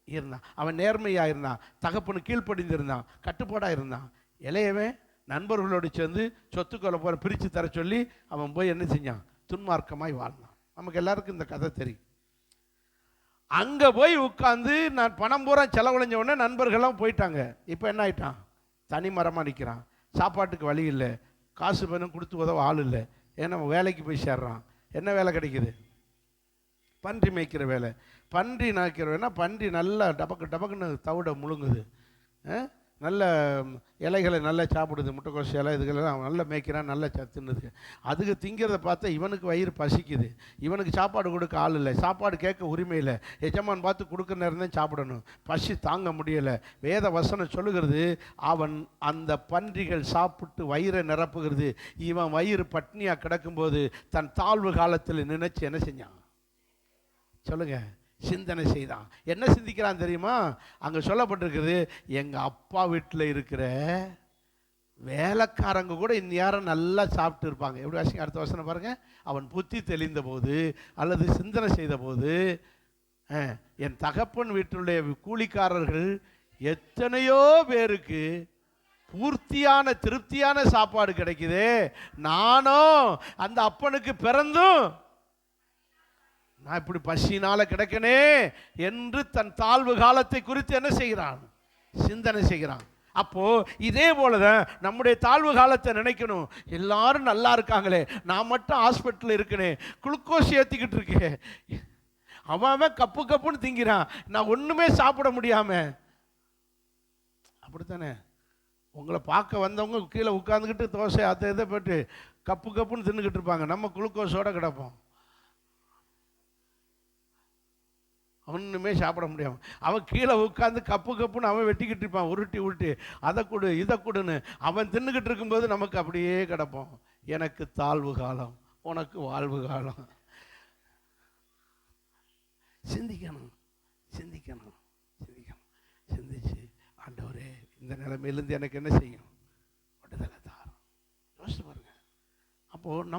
இருந்தான், அவன் நேர்மையாக இருந்தான், தகப்பனு கீழ்ப்படிந்திருந்தான், கட்டுப்பாடாக இருந்தான். இளையவன் நண்பர்களோடு சேர்ந்து சொத்துக்களை போற பிரித்து தர சொல்லி அவன் போய் என்ன செஞ்சான்? துன்மார்க்கமாய் வாழ்ந்தான். நமக்கு எல்லாருக்கும் இந்த கதை தெரியும். அங்கே போய் உட்காந்து நான் பணம் பூரா செலவழிஞ்ச உடனே நண்பர்கள்லாம் போயிட்டாங்க. இப்போ என்ன ஆயிட்டான்? தனி மரமாக நிற்கிறான். சாப்பாட்டுக்கு வழி இல்லை, காசு பணம் கொடுத்து உதவ ஆள் இல்லை. ஏன்னா வேலைக்கு போய் சேர்றான். என்ன வேலை கிடைக்குது? பன்றி மேய்க்கிற வேலை. பன்றி நாய்க்கிற வேணா பன்றி நல்லா டபக்கு டபக்குன்னு தவிட முழுங்குது, நல்ல இலைகளை நல்லா சாப்பிடுது, முட்டைக்கோசு இலை இதுகளெல்லாம் நல்லா மேய்க்கிறான், நல்லா தின்னுது. அதுக்கு திங்கிறத பார்த்தா இவனுக்கு வயிறு பசிக்குது, இவனுக்கு சாப்பாடு கொடுக்க ஆள் இல்லை, சாப்பாடு கேட்க உரிமை இல்லை, எஜமான் பார்த்து கொடுக்க நேரம் தான் சாப்பிடணும், பசி தாங்க முடியலை. வேத வசனம் சொல்லுகிறது, அவன் அந்த பன்றிகள் சாப்பிட்டு வயிறை நிரப்புகிறது. இவன் வயிறு பட்னியாக கிடக்கும்போது தன் தாழ்வு காலத்தில் நினைச்சு என்ன செஞ்சான்? சொல்லுங்க. சிந்தனை செய்தான். என்ன சிந்திக்கிறான் தெரியுமா? அங்கே சொல்லப்பட்டிருக்கிறது, எங்கள் அப்பா வீட்டில் இருக்கிற வேலைக்காரங்க கூட இந்நேரம் நல்லா சாப்பிட்டு இருப்பாங்க. எப்படி வாசிங்க? அடுத்த வசனம் பாருங்க. அவன் புத்தி தெளிந்த போது அல்லது சிந்தனை செய்த போது, என் தகப்பன் வீட்டுடைய கூலிக்காரர்கள் எத்தனையோ பேருக்கு பூர்த்தியான திருப்தியான சாப்பாடு கிடைக்குதே, நானும் அந்த அப்பனுக்கு பிறந்தும் நான் இப்படி பசியினால கிடக்கனே என்று தன் தாழ்வு காலத்தை குறித்து என்ன செய்கிறான்? சிந்தனை செய்கிறான். அப்போ இதே போலதான் நம்முடைய தாழ்வு காலத்தை நினைக்கணும். எல்லாரும் நல்லா இருக்காங்களே, நான் மட்டும் ஹாஸ்பிட்டல் இருக்கனே, குளுக்கோஸ் ஏற்றிக்கிட்டு இருக்கேன், அவன் கப்பு கப்புன்னு திங்கிறான், நான் ஒன்றுமே சாப்பிட முடியாம. அப்படித்தானே? உங்களை பார்க்க வந்தவங்க கீழே உட்காந்துக்கிட்டு தோசை அதை இதை போட்டு கப்பு கப்புன்னு தின்னுக்கிட்டு இருப்பாங்க, நம்ம குளுக்கோஸோட கிடப்போம், ஒன்றுமே சாப்பிட முடியாமல். அவன் கீழே உட்காந்து கப்பு கப்புன்னு அவன் வெட்டிக்கிட்டு இருப்பான், உருட்டி உருட்டி அதை கொடு இதை கொடுன்னு அவன் தின்னுக்கிட்டு இருக்கும்போது நமக்கு அப்படியே கிடப்போம். எனக்கு தாழ்வு காலம், உனக்கு வாழ்வு காலம். சிந்திக்கணும், சிந்திக்கணும், சிந்திக்கணும். சிந்திச்சு, ஆண்டவரே இந்த நிலைமையிலேருந்து எனக்கு என்ன செய்யும்? விடுதலை தாரும். யோசிச்சு பாருங்க. அப்போது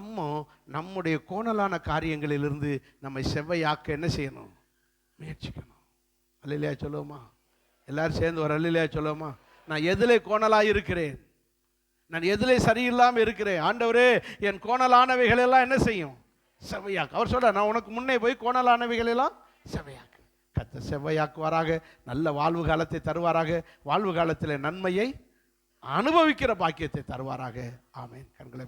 நம்முடைய கோணலான காரியங்களிலிருந்து நம்மை செவ்வையாக்க என்ன செய்யணும்? முயற்சிக்கணும். அல்லேலூயா சொல்லுவோமா? எல்லாரும் சேர்ந்து ஒரு அல்லேலூயா சொல்லுவோமா? நான் எதிலே கோணலாக இருக்கிறேன்? நான் எதிலே சரியில்லாமல் இருக்கிறேன்? ஆண்டவரே என் கோணலானவைகளெல்லாம் என்ன செய்யும்? செவ்வையாக்கு. அவர் சொல்ற, நான் உனக்கு முன்னே போய் கோணலானவைகளெல்லாம் செவ்வையாக்கு. கர்த்தர் செவ்வையாக்குவாராக, நல்ல வாழ்வு காலத்தை தருவாராக, வாழ்வு காலத்தில் நன்மையை அனுபவிக்கிற பாக்கியத்தை தருவாராக. ஆமென். கண்களை